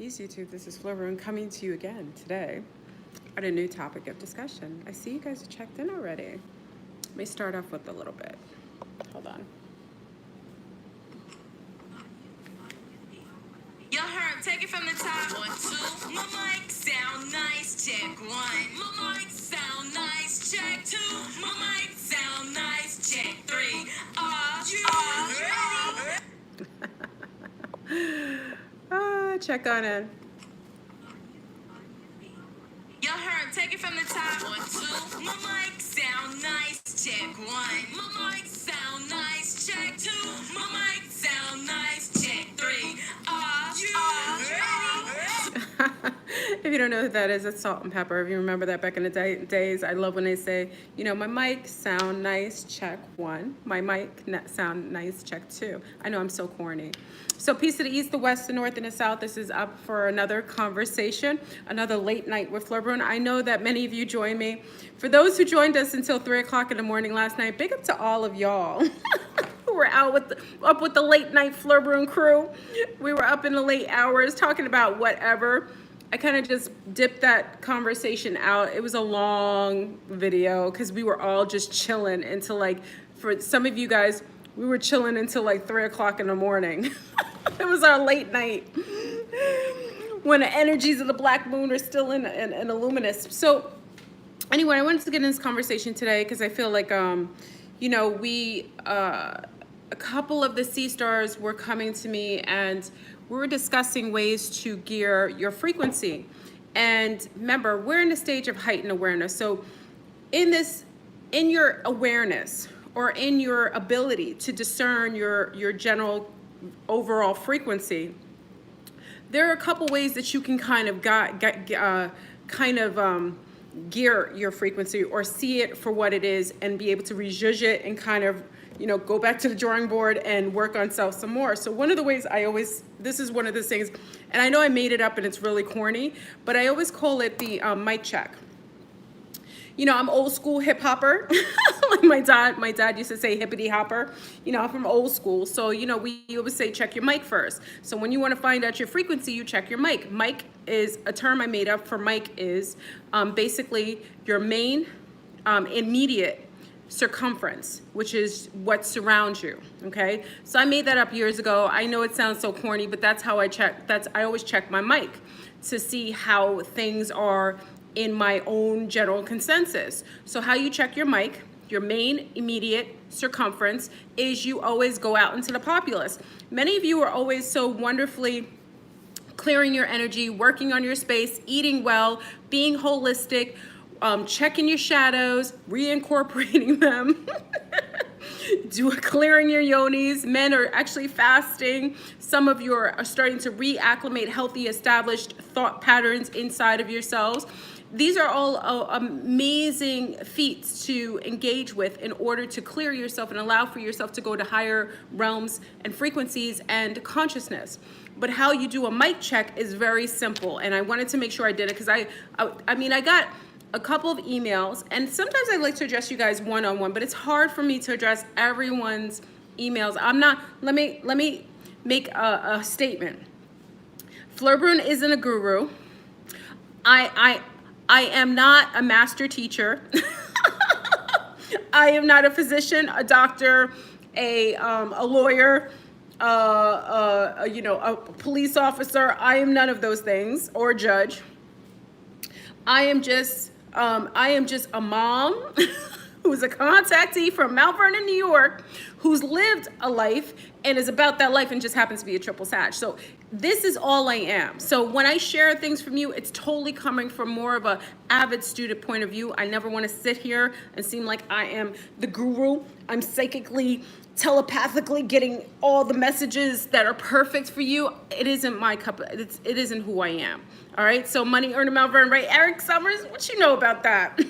Peace, YouTube. This is Flora coming to you again today at a new topic of discussion. I see you guys are checked in already. Let me start off with a little bit. Hold on. Y'all heard, take it from the top. 1, 2. My mic sound nice. Check 1. My mic sound nice. Check 2. My mic sound nice. Check 3. Are you ready? Check on in. Y'all heard, take it from the top. 1, 2. My mic sound nice. Check 1. My mic sound nice. Check 2. My mic sound nice. Check 3. Are you ready? If you don't know who that is, it's Salt and Pepper. If you remember that back in the days, I love when they say, you know, my mic sound nice, check 1. My mic sound nice, check 2. I know I'm so corny. So peace to the east, the west, the north, and the south. This is up for another conversation, another late night with Flora. I know that many of you joined me. For those who joined us until 3 o'clock in the morning last night, big up to all of y'all. We were out with the late night Flora crew. We were up in the late hours talking about whatever. I kind of just dipped that conversation out. It was a long video because we were all just chilling until, like, for some of you guys, we were chilling until like 3 o'clock in the morning. It was our late night when the energies of the black moon are still in luminous. So anyway, I wanted to get in this conversation today because I feel like, you know, a couple of the sea stars were coming to me and we were discussing ways to gear your frequency. And remember, we're in a stage of heightened awareness. So in your awareness or in your ability to discern your general overall frequency, there are a couple ways that you can kind of gear your frequency or see it for what it is and be able to rejudge it and kind of, you know, go back to the drawing board and work on self some more. So one of the ways this is one of the things, and I know I made it up and it's really corny, but I always call it the mic check. You know, I'm old school hip hopper. Like my dad used to say hippity hopper. You know, I'm from old school. So, you know, we always say check your mic first. So when you want to find out your frequency, you check your mic. Mic is a term I made up for. Mic is basically your main immediate circumference, which is what surrounds you. Okay, so I made that up years ago. I know it sounds so corny, but that's how I check. I always check my mic to see how things are in my own general consensus. So how you check your mic, your main immediate circumference, is you always go out into the populace. Many of you are always so wonderfully clearing your energy, working on your space, eating well, being holistic, checking your shadows, reincorporating them, clearing your yonis. Men are actually fasting. Some of you are starting to reacclimate healthy, established thought patterns inside of yourselves. These are all amazing feats to engage with in order to clear yourself and allow for yourself to go to higher realms and frequencies and consciousness. But how you do a mic check is very simple, and I wanted to make sure I did it because I mean, I got a couple of emails, and sometimes I like to address you guys one-on-one, but it's hard for me to address everyone's emails. Let me make a statement. Flora isn't a guru. I am not a master teacher. I am not a physician, a doctor, a lawyer, you know, a police officer. I am none of those things, or a judge. I am just a mom who's a contactee from Mount Vernon, New York, who's lived a life and is about that life and just happens to be a triple Sag. So this is all I am. So when I share things from you, it's totally coming from more of a avid student point of view. I never want to sit here and seem like I am the guru. I'm psychically, telepathically getting all the messages that are perfect for you. It isn't my cup. It isn't who I am. All right. So money earned in Mount Vernon, right? Eric Summers, what you know about that?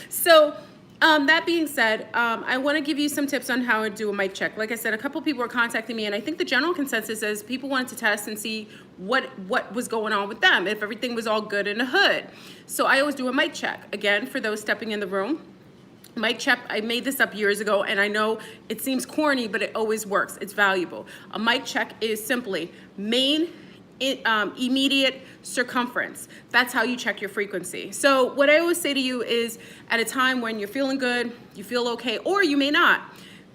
So that being said, I want to give you some tips on how to do a mic check. Like I said, a couple people are contacting me, and I think the general consensus is people wanted to test and see what was going on with them, if everything was all good in the hood. So I always do a mic check. Again, for those stepping in the room, mic check, I made this up years ago, and I know it seems corny, but it always works. It's valuable. A mic check is simply main immediate circumference. That's how you check your frequency. So what I always say to you is, at a time when you're feeling good, you feel okay, or you may not,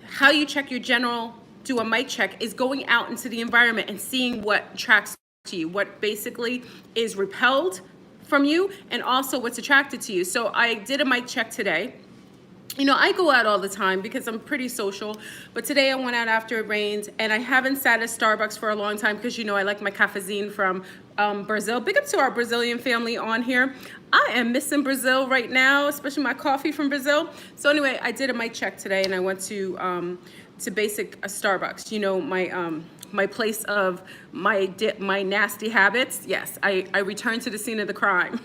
how you check your general, do a mic check, is going out into the environment and seeing what attracts to you, what basically is repelled from you, and also what's attracted to you. So I did a mic check today. You know, I go out all the time because I'm pretty social, but today I went out after it rained, and I haven't sat at Starbucks for a long time because, you know, I like my cafezinho from Brazil. Big up to our Brazilian family on here. I am missing Brazil right now, especially my coffee from Brazil. So anyway, I did a mic check today, and I went to basic Starbucks. You know, my place of my nasty habits. Yes, I returned to the scene of the crime.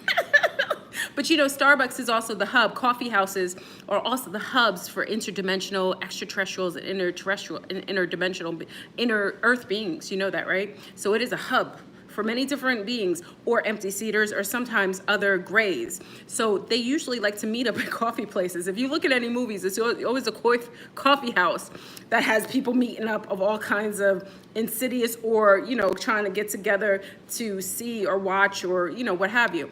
But you know, Starbucks is also the hub. Coffee houses are also the hubs for interdimensional, extraterrestrials, and interdimensional, inner Earth beings. You know that, right? So it is a hub for many different beings, or empty seaters, or sometimes other grays. So they usually like to meet up at coffee places. If you look at any movies, it's always a coffee house that has people meeting up of all kinds of insidious, or, you know, trying to get together to see or watch, or, you know, what have you.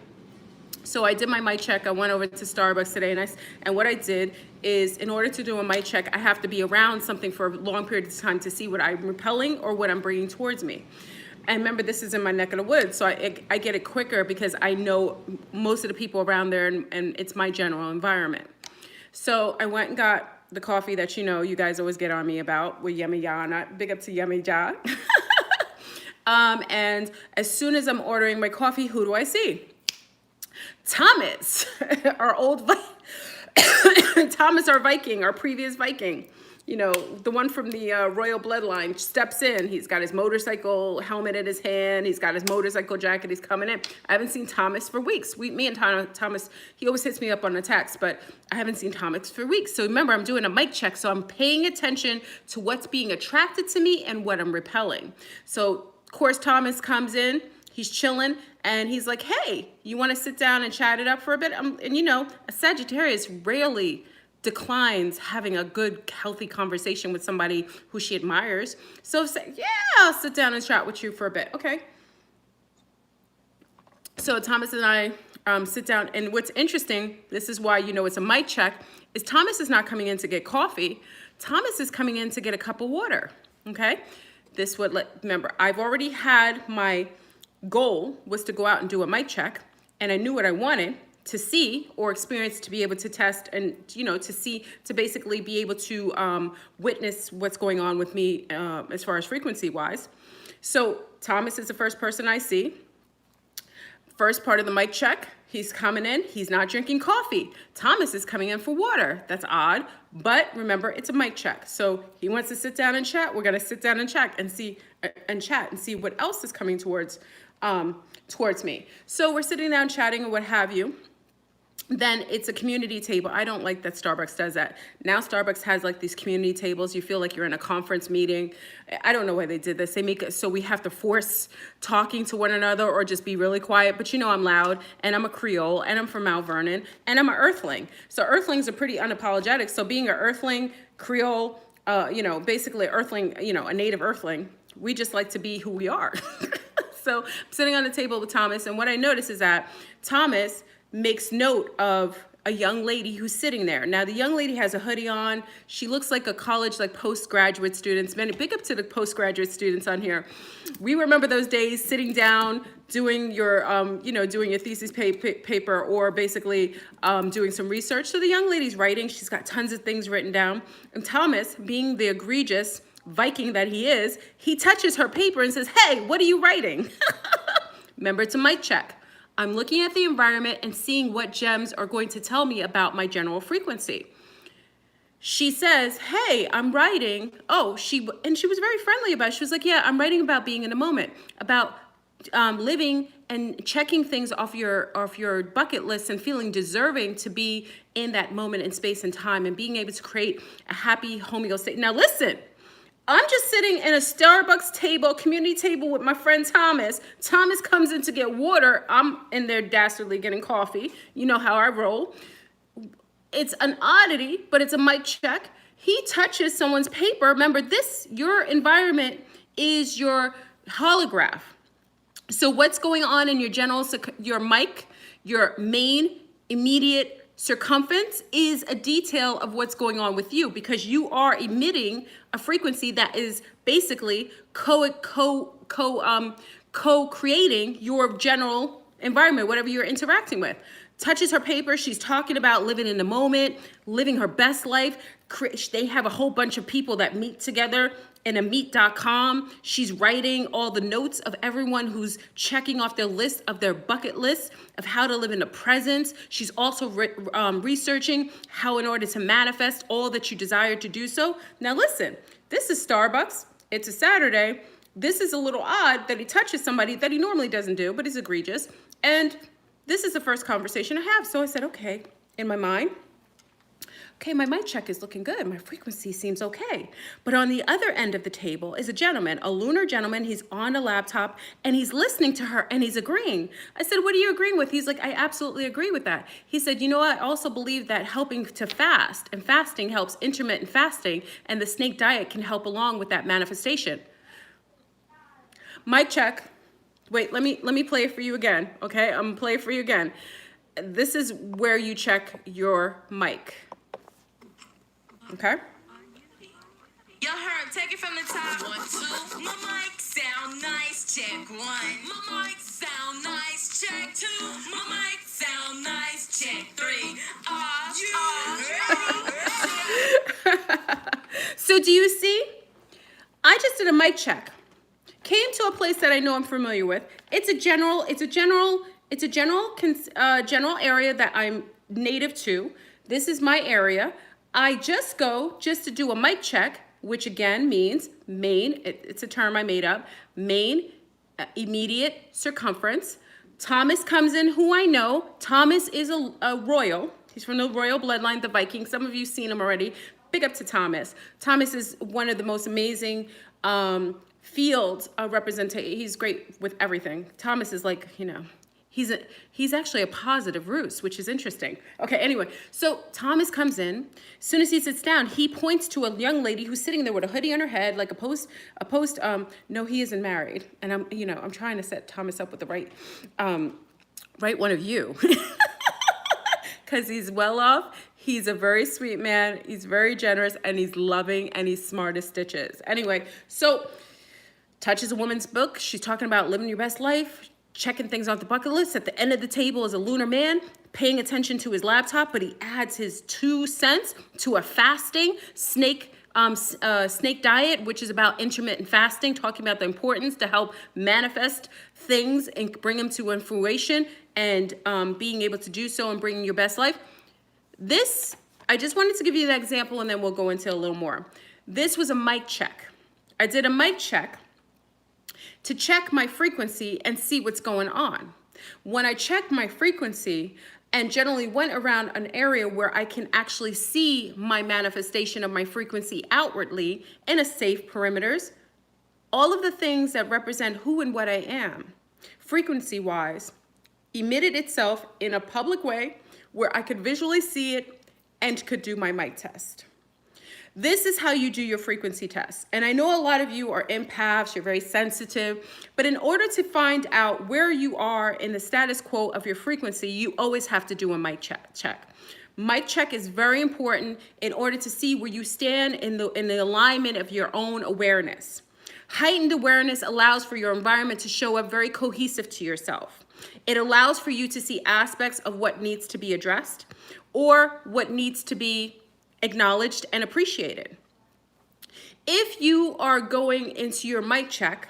So I did my mic check. I went over to Starbucks today, and what I did is, in order to do a mic check, I have to be around something for a long period of time to see what I'm repelling or what I'm bringing towards me. And remember, this is in my neck of the woods, so I get it quicker because I know most of the people around there, and it's my general environment. So I went and got the coffee that, you know, you guys always get on me about with Yummy Ya. Big up to Yummy Ja. And as soon as I'm ordering my coffee, who do I see? Thomas, our Thomas, our Viking, our previous Viking, you know, the one from the royal bloodline, steps in. He's got his motorcycle helmet in his hand. He's got his motorcycle jacket. He's coming in. I haven't seen Thomas for weeks. Me and Thomas, he always hits me up on a text, but I haven't seen Thomas for weeks. So remember, I'm doing a mic check. So I'm paying attention to what's being attracted to me and what I'm repelling. So, of course, Thomas comes in. He's chilling, and he's like, hey, you want to sit down and chat it up for a bit? And you know, a Sagittarius rarely declines having a good, healthy conversation with somebody who she admires. So say, yeah, I'll sit down and chat with you for a bit. Okay. So Thomas and I sit down, and what's interesting, this is why, you know, it's a mic check, is Thomas is not coming in to get coffee. Thomas is coming in to get a cup of water. Okay. This would remember, I've already had my goal was to go out and do a mic check, and I knew what I wanted to see or experience, to be able to test, and, you know, to see, to basically be able to witness what's going on with me as far as frequency wise. So Thomas is the first person I see. First part of the mic check, he's coming in, he's not drinking coffee. Thomas is coming in for water. That's odd, but remember, it's a mic check. So he wants to sit down and chat. We're gonna sit down and chat and see what else is coming towards me. So we're sitting down chatting and what have you. Then it's a community table. I don't like that Starbucks does that. Now Starbucks has like these community tables. You feel like you're in a conference meeting. I don't know why they did this. They make it so we have to force talking to one another or just be really quiet. But you know, I'm loud, and I'm a Creole, and I'm from Mount Vernon, and I'm an Earthling. So Earthlings are pretty unapologetic. So being an Earthling, Creole, you know, basically Earthling, you know, a native Earthling, we just like to be who we are. So I'm sitting on the table with Thomas, and what I notice is that Thomas makes note of a young lady who's sitting there. Now, the young lady has a hoodie on. She looks like a college, like postgraduate students. Man, big up to the postgraduate students on here. We remember those days sitting down, doing your, you know, doing your thesis paper, or basically doing some research. So the young lady's writing. She's got tons of things written down. And Thomas, being the egregious Viking that he is, he touches her paper and says, hey, what are you writing? Remember, it's a mic check. I'm looking at the environment and seeing what gems are going to tell me about my general frequency. She says, hey, I'm writing. Oh, she was very friendly about it. She was like, yeah, I'm writing about being in a moment, about living and checking things off your bucket list and feeling deserving to be in that moment in space and time and being able to create a happy homeostasis. Now listen, I'm just sitting in a Starbucks table, community table with my friend Thomas. Thomas comes in to get water. I'm in there dastardly getting coffee. You know how I roll. It's an oddity, but it's a mic check. He touches someone's paper. Remember, your environment is your holograph. So what's going on in your your mic, your main immediate circumference is a detail of what's going on with you, because you are emitting a frequency that is basically co-creating your general environment, whatever you're interacting with. Touches her paper. She's talking about living in the moment, living her best life. They have a whole bunch of people that meet together in a meet.com. She's writing all the notes of everyone who's checking off their list of their bucket list of how to live in the present. She's also researching how, in order to manifest all that you desire to do so. Now listen, this is Starbucks. It's a Saturday. This is a little odd that he touches somebody that he normally doesn't do, but is egregious. And this is the first conversation I have. So I said, okay, in my mind, okay, my mic check is looking good. My frequency seems okay. But on the other end of the table is a gentleman, a lunar gentleman. He's on a laptop and he's listening to her and he's agreeing. I said, what are you agreeing with? He's like, I absolutely agree with that. He said, you know what? I also believe that helping to fast, and fasting helps, intermittent fasting, and the snake diet can help along with that manifestation. Mic check. Wait, let me play it for you again, okay? I'm gonna play it for you again. This is where you check your mic, okay? Y'all heard, take it from the top. 1, 2. My mic sound nice, check 1. My mic sound nice, check 2. My mic sound nice, check 3. So do you see? I just did a mic check. Came to a place that I know I'm familiar with. It's a general general area that I'm native to. This is my area. I just go to do a mic check, which again means main, it's a term I made up, main immediate circumference. Thomas comes in, who I know. Thomas is a royal. He's from the royal bloodline, the Vikings. Some of you seen him already. Big up to Thomas. Thomas is one of the most amazing field representation. He's great with everything. Thomas is like, you know, he's actually a positive roost, which is interesting. Okay, anyway, so Thomas comes in. As soon as he sits down, he points to a young lady who's sitting there with a hoodie on her head, like no, he isn't married. And I'm trying to set Thomas up with the right one of you. Because he's well off. He's a very sweet man. He's very generous, and he's loving, and he's smart as stitches. Anyway, so touches a woman's book. She's talking about living your best life, checking things off the bucket list. At the end of the table is a lunar man paying attention to his laptop, but he adds his 2 cents to a fasting snake diet, which is about intermittent fasting, talking about the importance to help manifest things and bring them to fruition, and being able to do so and bringing your best life. This, I just wanted to give you that example, and then we'll go into a little more. This was a mic check. I did a mic check to check my frequency and see what's going on. When I checked my frequency and generally went around an area where I can actually see my manifestation of my frequency outwardly in a safe perimeters, all of the things that represent who and what I am, frequency-wise, emitted itself in a public way where I could visually see it and could do my mic test. This is how you do your frequency test. And I know a lot of you are empaths, you're very sensitive, but in order to find out where you are in the status quo of your frequency, you always have to do a mic check. Mic check is very important in order to see where you stand in the alignment of your own awareness. Heightened awareness allows for your environment to show up very cohesive to yourself. It allows for you to see aspects of what needs to be addressed or what needs to be acknowledged and appreciated. If you are going into your mic check,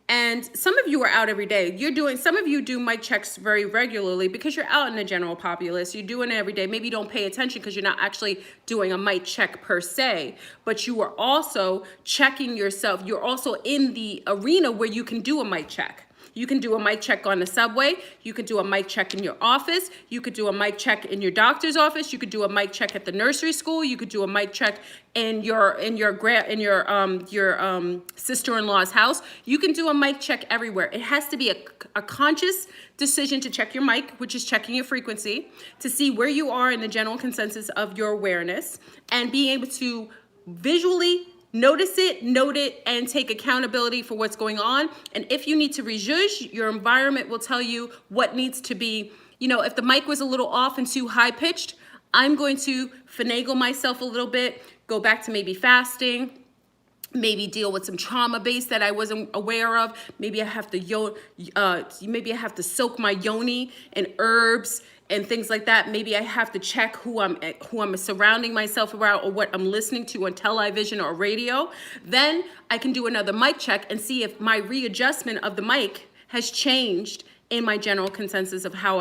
and some of you are out every day, some of you do mic checks very regularly because you're out in the general populace, you're doing it every day. Maybe you don't pay attention because you're not actually doing a mic check per se, but you are also checking yourself. You're also in the arena where you can do a mic check. You can do a mic check on the subway. You could do a mic check in your office. You could do a mic check in your doctor's office. You could do a mic check at the nursery school. You could do a mic check in your sister-in-law's house. You can do a mic check everywhere. It has to be a conscious decision to check your mic, which is checking your frequency, to see where you are in the general consensus of your awareness, and being able to visually Notice it, note it, and take accountability for what's going on. And if you need to rejudge, your environment will tell you what needs to be, if the mic was a little off and too high pitched, I'm going to finagle myself a little bit, go back to maybe fasting, maybe deal with some trauma base that I wasn't aware of. Maybe I have to soak my yoni in herbs and things like that. Maybe I have to check who I'm surrounding myself around, or what I'm listening to on television or radio. Then I can do another mic check and see if my readjustment of the mic has changed in my general consensus of how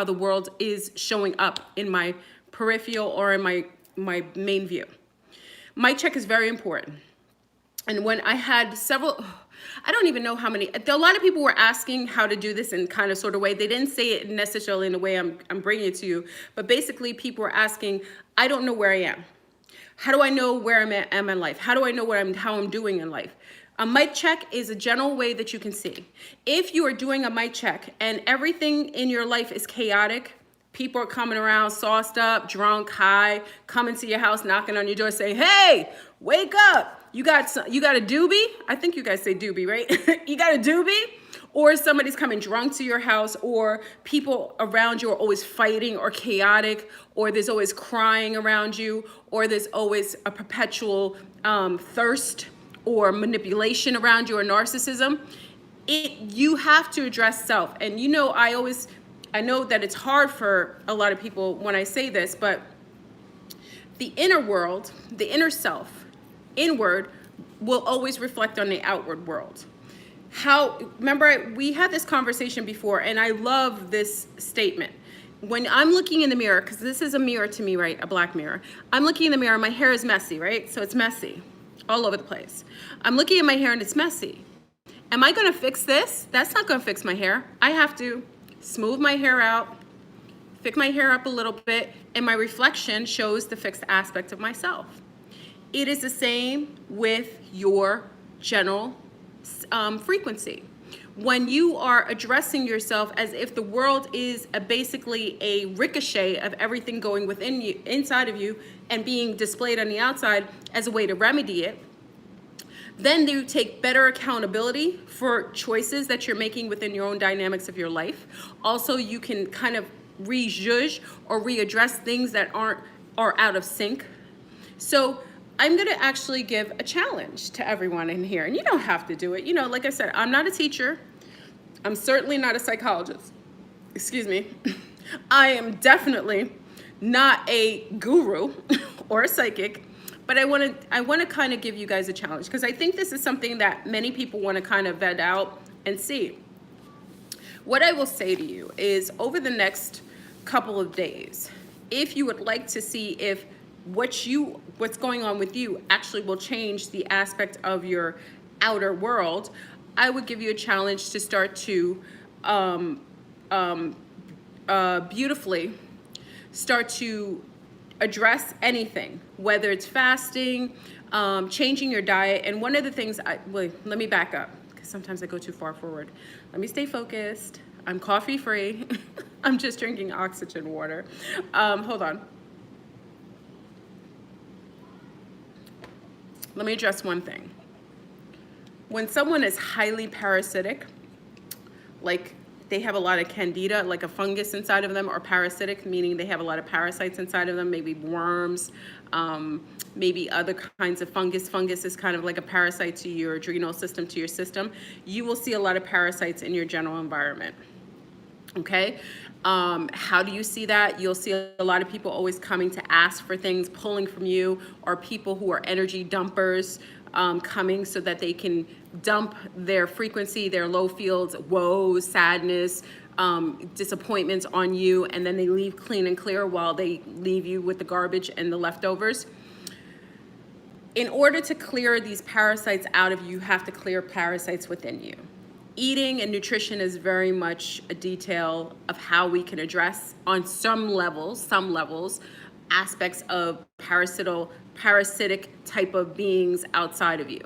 the world is showing up in my peripheral or in my main view. Mic check is very important. And when I had I don't even know how many, a lot of people were asking how to do this in kind of sort of way. They didn't say it necessarily in the way I'm bringing it to you, but basically people were asking, I don't know where I am. How do I know where I am in life? How do I know how I'm doing in life? A mic check is a general way that you can see. If you are doing a mic check and everything in your life is chaotic, people are coming around sauced up, drunk, high, coming to your house, knocking on your door saying, hey, wake up. You got a doobie? I think you guys say doobie, right? You got a doobie? Or somebody's coming drunk to your house, or people around you are always fighting or chaotic, or there's always crying around you, or there's always a perpetual thirst or manipulation around you, or narcissism. You have to address self. And I know that it's hard for a lot of people when I say this, but the inner world, the inner self, inward, will always reflect on the outward world. Remember, we had this conversation before, and I love this statement. When I'm looking in the mirror, because this is a mirror to me, right? A black mirror. I'm looking in the mirror, my hair is messy, right? So it's messy all over the place. I'm looking at my hair and it's messy. Am I gonna fix this? That's not gonna fix my hair. I have to smooth my hair out, pick my hair up a little bit, and my reflection shows the fixed aspect of myself. It is the same with your general frequency. When you are addressing yourself as if the world is basically a ricochet of everything going within you, inside of you, and being displayed on the outside as a way to remedy it, then you take better accountability for choices that you're making within your own dynamics of your life. Also, you can kind of rejudge or readdress things that are out of sync. So I'm gonna actually give a challenge to everyone in here, and you don't have to do it. Like I said, I'm not a teacher. I'm certainly not a psychologist. Excuse me. I am definitely not a guru or a psychic, but I want to kind of give you guys a challenge, because I think this is something that many people want to kind of vet out and see. What I will say to you is, over the next couple of days, if you would like to see if what's going on with you actually will change the aspect of your outer world, I would give you a challenge to start to beautifully start to address anything, whether it's fasting, changing your diet. And one of the things, let me back up, because sometimes I go too far forward. Let me stay focused. I'm coffee free. I'm just drinking oxygen water. Hold on. Let me address one thing. When someone is highly parasitic, like they have a lot of candida, like a fungus inside of them, or parasitic, meaning they have a lot of parasites inside of them, maybe worms, maybe other kinds of fungus. Fungus is kind of like a parasite to your adrenal system, to your system. You will see a lot of parasites in your general environment. Okay? How do you see that? You'll see a lot of people always coming to ask for things, pulling from you, or people who are energy dumpers, coming so that they can dump their frequency, their low fields, woes, sadness, disappointments on you, and then they leave clean and clear while they leave you with the garbage and the leftovers. In order to clear these parasites out of you, you have to clear parasites within you. Eating and nutrition is very much a detail of how we can address, on some levels, aspects of parasitic type of beings outside of you.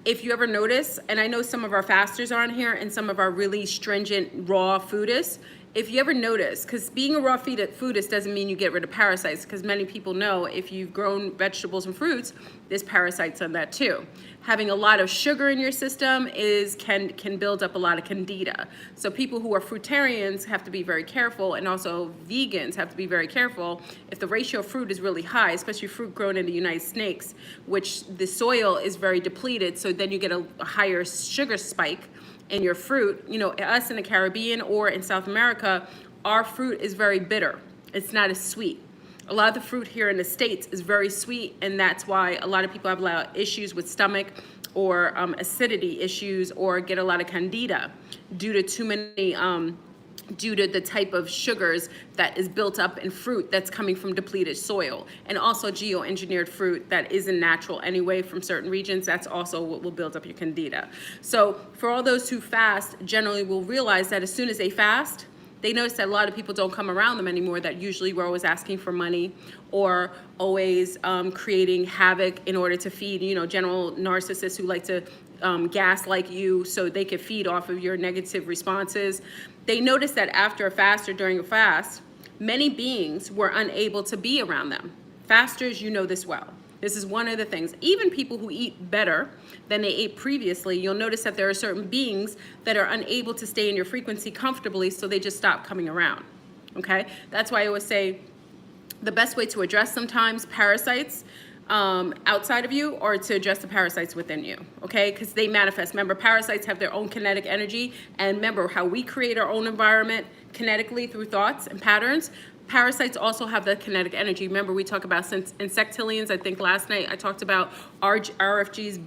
If you ever notice, and I know some of our fasters are on here and some of our really stringent raw foodists, if you ever notice, because being a raw foodist doesn't mean you get rid of parasites, because many people know if you've grown vegetables and fruits, there's parasites on that too. Having a lot of sugar in your system can build up a lot of candida. So people who are fruitarians have to be very careful, and also vegans have to be very careful. If the ratio of fruit is really high, especially fruit grown in the United States, which the soil is very depleted, so then you get a higher sugar spike in your fruit. You know, us in the Caribbean or in South America, our fruit is very bitter. It's not as sweet. A lot of the fruit here in the States is very sweet, and that's why a lot of people have a lot of issues with stomach or acidity issues, or get a lot of candida due to too many, due to the type of sugars that is built up in fruit that's coming from depleted soil, and also geoengineered fruit that isn't natural anyway from certain regions. That's also what will build up your candida. So for all those who fast, generally will realize that as soon as they fast, they notice that a lot of people don't come around them anymore, that usually were always asking for money or always creating havoc in order to feed, you know, general narcissists who like to gaslight you so they could feed off of your negative responses. They notice that after a fast or during a fast, many beings were unable to be around them. Fasters, you know this well. This is one of the things. Even people who eat better than they ate previously, you'll notice that there are certain beings that are unable to stay in your frequency comfortably, so they just stop coming around, okay? That's why I always say the best way to address sometimes parasites outside of you, or to address the parasites within you, okay? Because they manifest. Remember, parasites have their own kinetic energy, and remember how we create our own environment kinetically through thoughts and patterns. Parasites also have the kinetic energy. Remember, we talk about insectillions. I think last night I talked about RFG's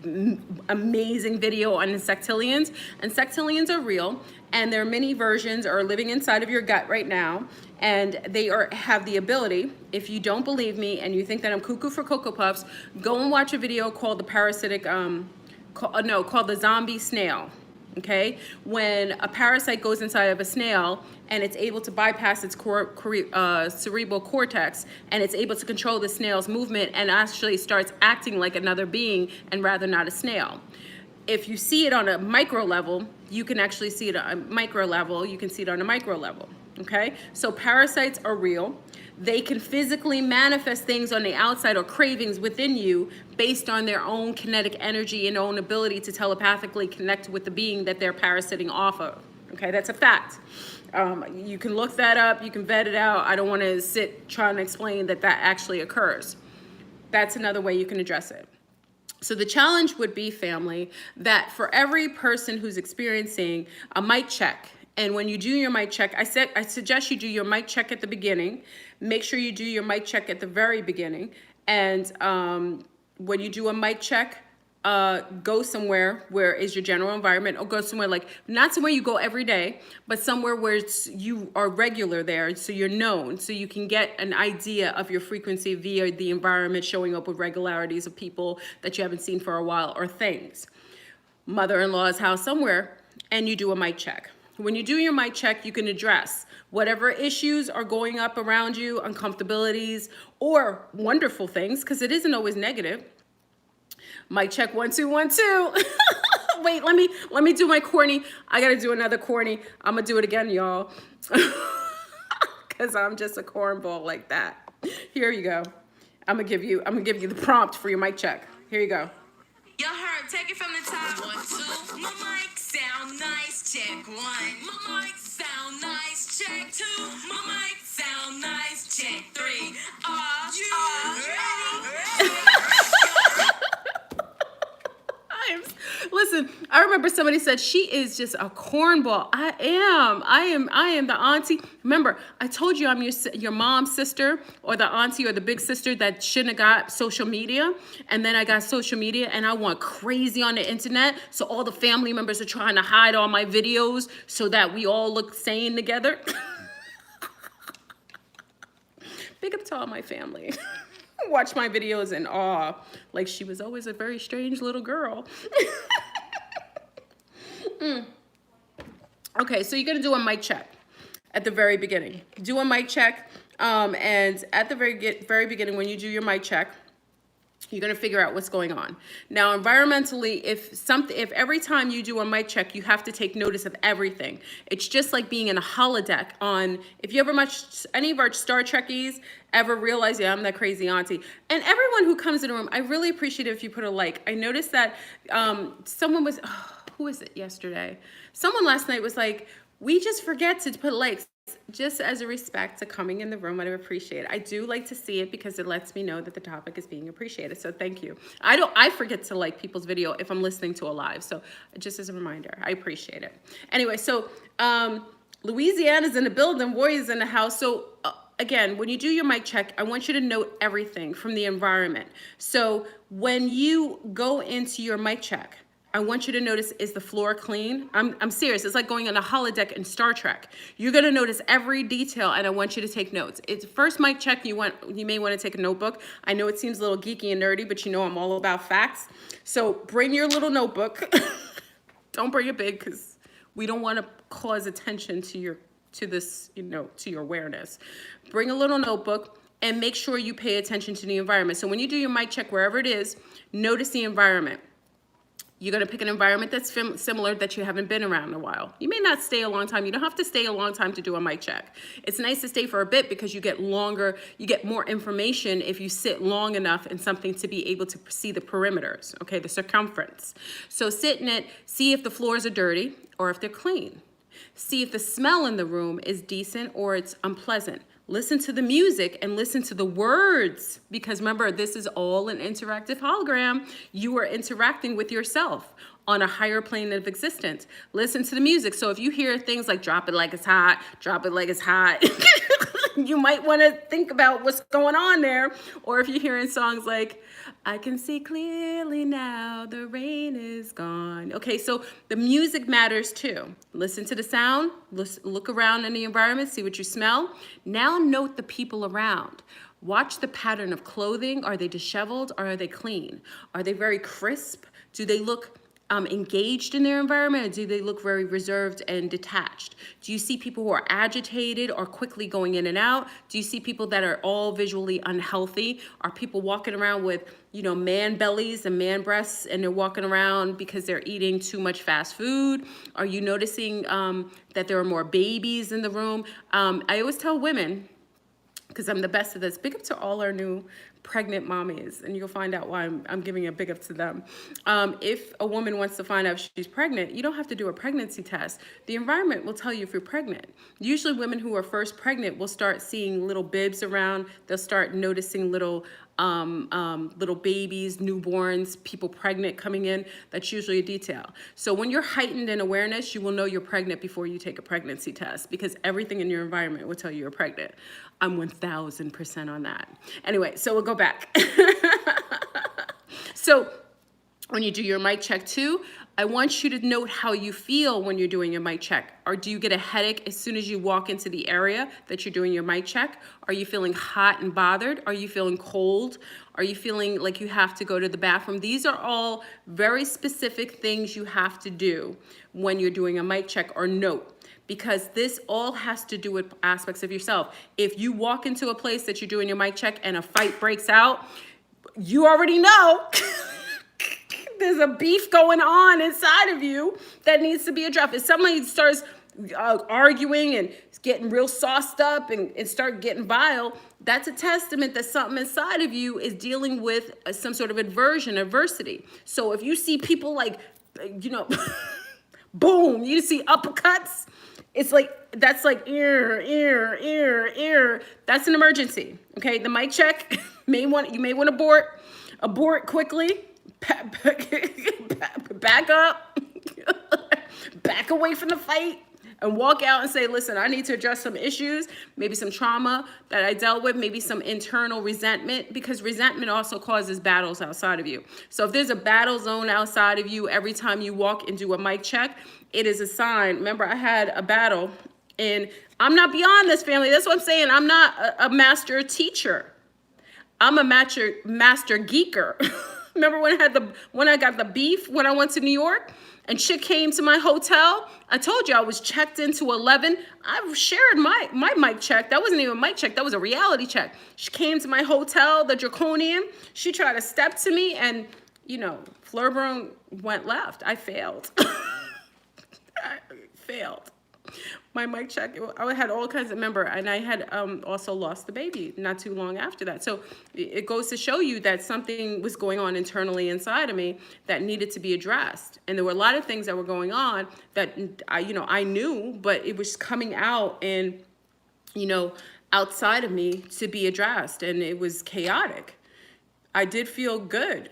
amazing video on insectillions. Insectillions are real, and there are many versions are living inside of your gut right now, and they have the ability. If you don't believe me and you think that I'm cuckoo for Cocoa Puffs, go and watch a video called the parasitic, called the zombie snail. Okay, when a parasite goes inside of a snail and it's able to bypass its cerebral cortex, and it's able to control the snail's movement and actually starts acting like another being and rather not a snail. If you see it on a micro level, you can actually see it on a micro level. You can see it on a micro level. Okay, so parasites are real. They can physically manifest things on the outside or cravings within you based on their own kinetic energy and own ability to telepathically connect with the being that they're parasiting off of. Okay, that's a fact. You can look that up, you can vet it out. I don't want to sit trying to explain that actually occurs. That's another way you can address it. So the challenge would be, family, that for every person who's experiencing a mic check, and when you do your mic check, I suggest you do your mic check at the beginning. Make sure you do your mic check at the very beginning. And when you do a mic check, go somewhere where is your general environment, or go somewhere like, not somewhere you go every day, but somewhere where you are regular there, so you're known, so you can get an idea of your frequency via the environment showing up with regularities of people that you haven't seen for a while, or things. Mother-in-law's house somewhere, and you do a mic check. When you do your mic check, you can address whatever issues are going up around you, uncomfortabilities, or wonderful things, because it isn't always negative. Mic check 1 2 1 2. Wait, let me do my corny. I gotta do another corny. I'm gonna do it again, y'all, because I'm just a cornball like that. Here you go. I'm gonna give you the prompt for your mic check. Here you go. Y'all heard, take it from the top. 1 2. My mic sound nice. Check 1. My mic sound nice. Check 2. My mic sound nice. Check 3. Are you ready? Listen, I remember somebody said she is just a cornball. I am the auntie. Remember, I told you I'm your mom's sister, or the auntie or the big sister that shouldn't have got social media. And then I got social media and I went crazy on the internet. So all the family members are trying to hide all my videos so that we all look sane together. Big up to all my family. Watch my videos in awe, like she was always a very strange little girl. Okay, so you're gonna do a mic check at the very beginning. Do a mic check, and at the very beginning, when you do your mic check, You're going to figure out what's going on. Now, environmentally, if every time you do a mic check, you have to take notice of everything. It's just like being in a holodeck on, if you ever watched any of our Star Trekkies, ever realize, yeah, I'm that crazy auntie. And everyone who comes in the room, I really appreciate it if you put a like. I noticed that someone was, who was it yesterday? Someone last night was like, we just forget to put likes. Just as a respect to coming in the room, I appreciate it. I do like to see it because it lets me know that the topic is being appreciated. So thank you. I forget to like people's video if I'm listening to a live. So just as a reminder, I appreciate it. Anyway, so Louisiana's in the building, Warrior's in the house. So again, when you do your mic check, I want you to note everything from the environment. So when you go into your mic check, I want you to notice, is the floor clean? I'm serious. It's like going on a holodeck in Star Trek. You're going to notice every detail, and I want you to take notes. It's first mic check. You may want to take a notebook. I know it seems a little geeky and nerdy, but you know I'm all about facts. So bring your little notebook. Don't bring it big because we don't want to cause attention to your awareness. Bring a little notebook and make sure you pay attention to the environment. So when you do your mic check, wherever it is, notice the environment. You're going to pick an environment that's similar that you haven't been around in a while. You may not stay a long time. You don't have to stay a long time to do a mic check. It's nice to stay for a bit because you get longer, you get more information if you sit long enough in something to be able to see the perimeters, okay, the circumference. So sit in it, see if the floors are dirty or if they're clean. See if the smell in the room is decent or it's unpleasant. Listen to the music and listen to the words, because remember, this is all an interactive hologram. You are interacting with yourself on a higher plane of existence. Listen to the music. So if you hear things like drop it like it's hot, drop it like it's hot, you might want to think about what's going on there. Or if you're hearing songs like, I can see clearly now, the rain is gone. Okay, so the music matters too. Listen to the sound, look around in the environment, see what you smell. Now note the people around. Watch the pattern of clothing. Are they disheveled or are they clean? Are they very crisp? Do they look engaged in their environment, or do they look very reserved and detached? Do you see people who are agitated or quickly going in and out? Do you see people that are all visually unhealthy? Are people walking around with, man bellies and man breasts, and they're walking around because they're eating too much fast food? Are you noticing that there are more babies in the room? I always tell women, because I'm the best at this, big up to all our new pregnant mommies, and you'll find out why I'm giving a big up to them. If a woman wants to find out if she's pregnant, you don't have to do a pregnancy test. The environment will tell you if you're pregnant. Usually women who are first pregnant will start seeing little bibs around. They'll start noticing little babies, newborns, people pregnant coming in. That's usually a detail. So when you're heightened in awareness, you will know you're pregnant before you take a pregnancy test, because everything in your environment will tell you you're pregnant. I'm 1000% on that. Anyway, so we'll go back. So when you do your mic check too, I want you to note how you feel when you're doing your mic check. Or do you get a headache as soon as you walk into the area that you're doing your mic check? Are you feeling hot and bothered? Are you feeling cold? Are you feeling like you have to go to the bathroom? These are all very specific things you have to do when you're doing a mic check or note, because this all has to do with aspects of yourself. If you walk into a place that you're doing your mic check and a fight breaks out, you already know there's a beef going on inside of you that needs to be addressed. If somebody starts arguing and getting real sauced up and start getting vile, that's a testament that something inside of you is dealing with some sort of adversity. So if you see people like, boom, you see uppercuts, it's like, that's like ear. That's an emergency. Okay, the mic check you may want to abort quickly. Back up, back away from the fight, and walk out and say, listen, I need to address some issues, maybe some trauma that I dealt with, maybe some internal resentment, because resentment also causes battles outside of you. So if there's a battle zone outside of you every time you walk and do a mic check, it is a sign. Remember, I had a battle, and I'm not beyond this, family. That's what I'm saying. I'm not a master teacher. I'm a master geeker. Remember when I got the beef when I went to New York And shit came to my hotel. I told you I was checked into 11. I shared my mic check. That wasn't even a mic check. That was a reality check. She came to my hotel, the Draconian. She tried to step to me and, you know, Flurburn went left. I failed. I failed. My mic check, I had all kinds of, remember, and I had also lost the baby not too long after that. So it goes to show you that something was going on internally inside of me that needed to be addressed. And there were a lot of things that were going on that I knew, but it was coming out and, outside of me to be addressed. And it was chaotic. I did feel good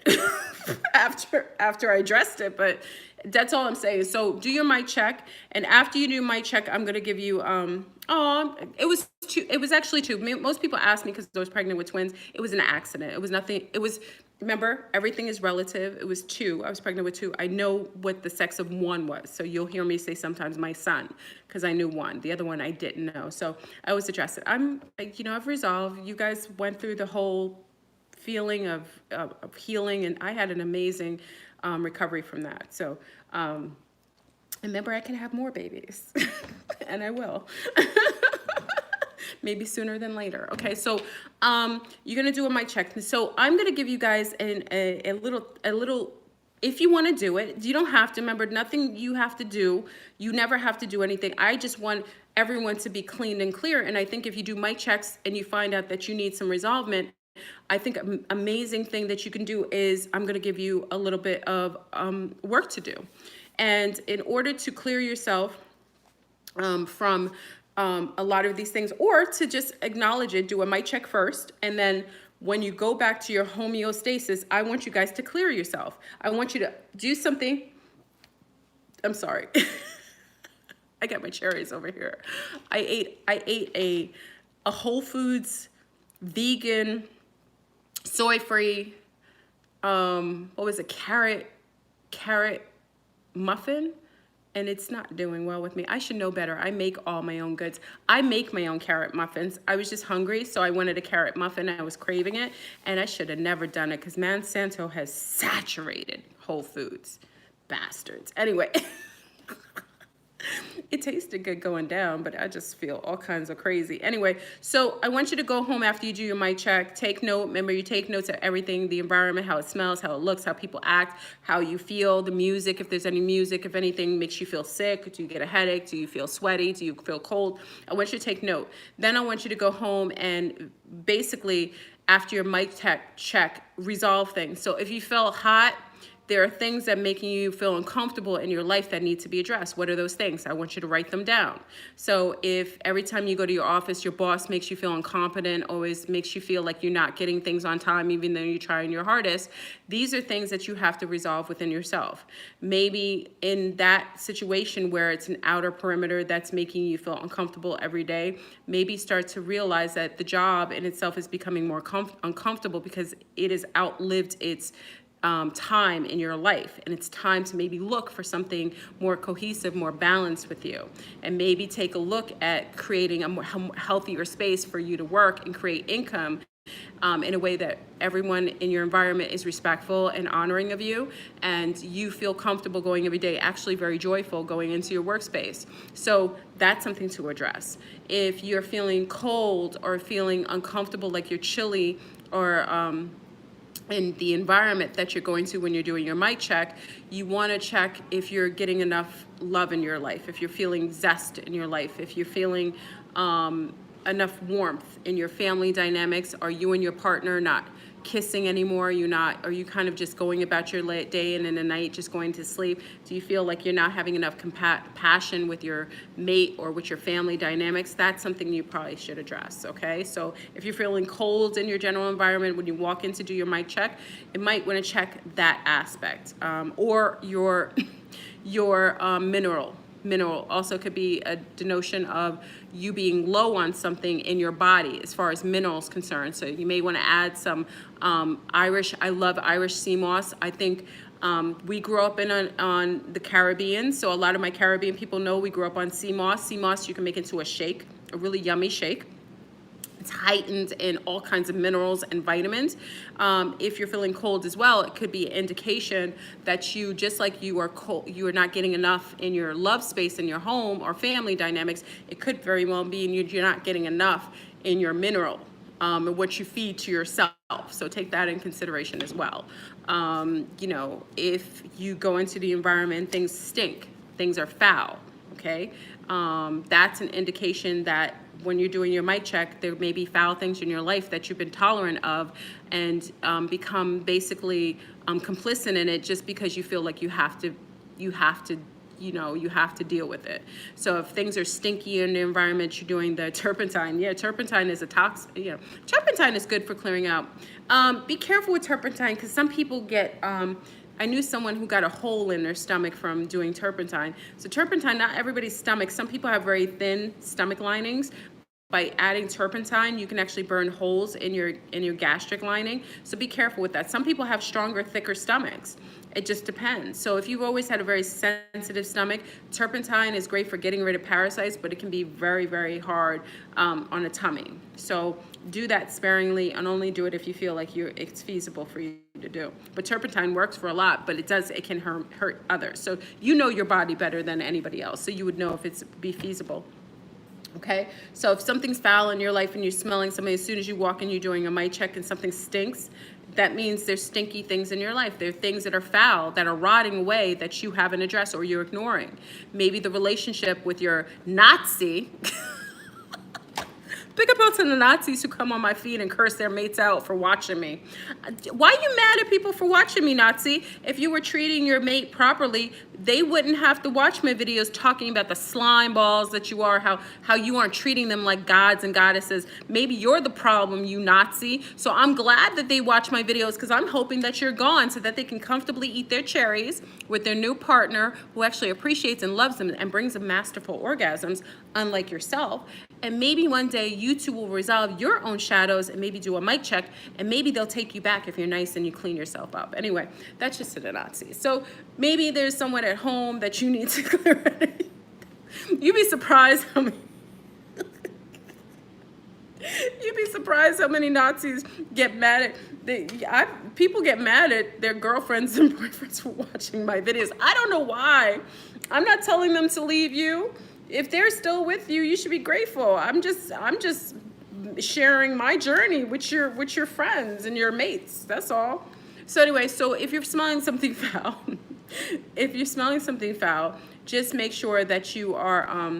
after I addressed it, but that's all I'm saying. So do your mic check, and after you do mic check, I'm gonna give you it was actually two. Most people ask me because I was pregnant with twins. It was an accident. It was nothing. It was, remember, everything is relative. It was two. I was pregnant with two. I know what the sex of one was, so you'll hear me say sometimes my son because I knew one. The other one I didn't know. So I was addressed it. I've resolved. You guys went through the whole feeling of healing, and I had an amazing recovery from that. So remember, I can have more babies and I will. Maybe sooner than later. Okay, so you're gonna do a mic check. So I'm gonna give you guys a little. If you want to do it, you don't have to. Remember, nothing you have to do. You never have to do anything. I just want everyone to be clean and clear. And I think if you do mic checks and you find out that you need some resolvement, I think an amazing thing that you can do is I'm going to give you a little bit of work to do. And in order to clear yourself from a lot of these things, or to just acknowledge it, do a mic check first. And then when you go back to your homeostasis, I want you guys to clear yourself. I want you to do something. I'm sorry. I got my cherries over here. I ate a Whole Foods vegan, soy-free, what was it, carrot muffin, and it's not doing well with me. I should know better. I make all my own goods. I make my own carrot muffins. I was just hungry, so I wanted a carrot muffin. I was craving it, and I should have never done it because Monsanto has saturated Whole Foods. Bastards. Anyway. It tasted good going down, but I just feel all kinds of crazy. Anyway, so I want you to go home after you do your mic check. Take note. Remember, you take notes of everything, the environment, how it smells, how it looks, how people act, how you feel, the music, if there's any music, if anything makes you feel sick. Do you get a headache? Do you feel sweaty? Do you feel cold? I want you to take note. Then I want you to go home and basically, after your mic check, resolve things. So if you felt hot, there are things that making you feel uncomfortable in your life that need to be addressed. What are those things? I want you to write them down. So if every time you go to your office, your boss makes you feel incompetent, always makes you feel like you're not getting things on time, even though you're trying your hardest, these are things that you have to resolve within yourself. Maybe in that situation where it's an outer perimeter that's making you feel uncomfortable every day, maybe start to realize that the job in itself is becoming more uncomfortable because it has outlived its time in your life, and it's time to maybe look for something more cohesive, more balanced with you, and maybe take a look at creating a more healthier space for you to work and create income in a way that everyone in your environment is respectful and honoring of you, and you feel comfortable going every day, actually very joyful going into your workspace. So that's something to address. If you're feeling cold or feeling uncomfortable, like you're chilly, or in the environment that you're going to when you're doing your mic check, you want to check if you're getting enough love in your life, if you're feeling zest in your life, if you're feeling enough warmth in your family dynamics. Are you and your partner not kissing anymore? Are you kind of just going about your day and in the night just going to sleep? Do you feel like you're not having enough passion with your mate or with your family dynamics? That's something you probably should address, okay? So if you're feeling cold in your general environment when you walk in to do your mic check, you might want to check that aspect. Or your mineral also could be a denotion of you being low on something in your body as far as minerals concerned. So you may want to add some Irish. I love Irish sea moss. I think we grew up on the Caribbean, so a lot of my Caribbean people know we grew up on sea moss. Sea moss you can make into a shake, a really yummy shake. it's heightened in all kinds of minerals and vitamins. If you're feeling cold as well, it could be an indication that you, just like you are cold, you are not getting enough in your love space in your home or family dynamics. It could very well be you're not getting enough in your mineral, and what you feed to yourself. So take that in consideration as well. You know, if you go into the environment, things stink, things are foul, okay? That's an indication that when you're doing your mic check, there may be foul things in your life that you've been tolerant of, and become basically complicit in it just because you feel like you have to, you know, you have to deal with it. So if things are stinky in the environment, you're doing the turpentine. Yeah, turpentine is a toxic, you know, turpentine is good for clearing out. Be careful with turpentine, because some people get, I knew someone who got a hole in their stomach from doing turpentine. So turpentine, not everybody's stomach, some people have very thin stomach linings. By adding turpentine, you can actually burn holes in your gastric lining. So be careful with that. Some people have stronger, thicker stomachs. It just depends. So if you've always had a very sensitive stomach, turpentine is great for getting rid of parasites, but it can be very, very hard on a tummy. So do that sparingly, and only do it if you feel like it's feasible for you to do. But turpentine works for a lot, but it can hurt others. So you know your body better than anybody else, so you would know if it's be feasible. Okay, so if something's foul in your life and you're smelling something, as soon as you walk in, you're doing a mic check and something stinks, that means there's stinky things in your life. There are things that are foul, that are rotting away, that you haven't addressed or you're ignoring. Maybe the relationship with your Nazi. Big up out to the Nazis who come on my feed and curse their mates out for watching me. Why are you mad at people for watching me, Nazi? If you were treating your mate properly, they wouldn't have to watch my videos talking about the slime balls that you are, how you aren't treating them like gods and goddesses. Maybe you're the problem, you Nazi. So I'm glad that they watch my videos, because I'm hoping that you're gone so that they can comfortably eat their cherries with their new partner who actually appreciates and loves them and brings them masterful orgasms, unlike yourself. And maybe one day you two will resolve your own shadows and maybe do a mic check, and maybe they'll take you back if you're nice and you clean yourself up. Anyway, that's just to the Nazis. So maybe there's someone at home that you need to clear it. You'd be surprised how many you'd be surprised how many Nazis get mad at people get mad at their girlfriends and boyfriends for watching my videos. I don't know why. I'm not telling them to leave you. If they're still with you, you should be grateful. I'm just sharing my journey with your friends and your mates. That's all. So anyway, so if you're smelling something foul, just make sure that you are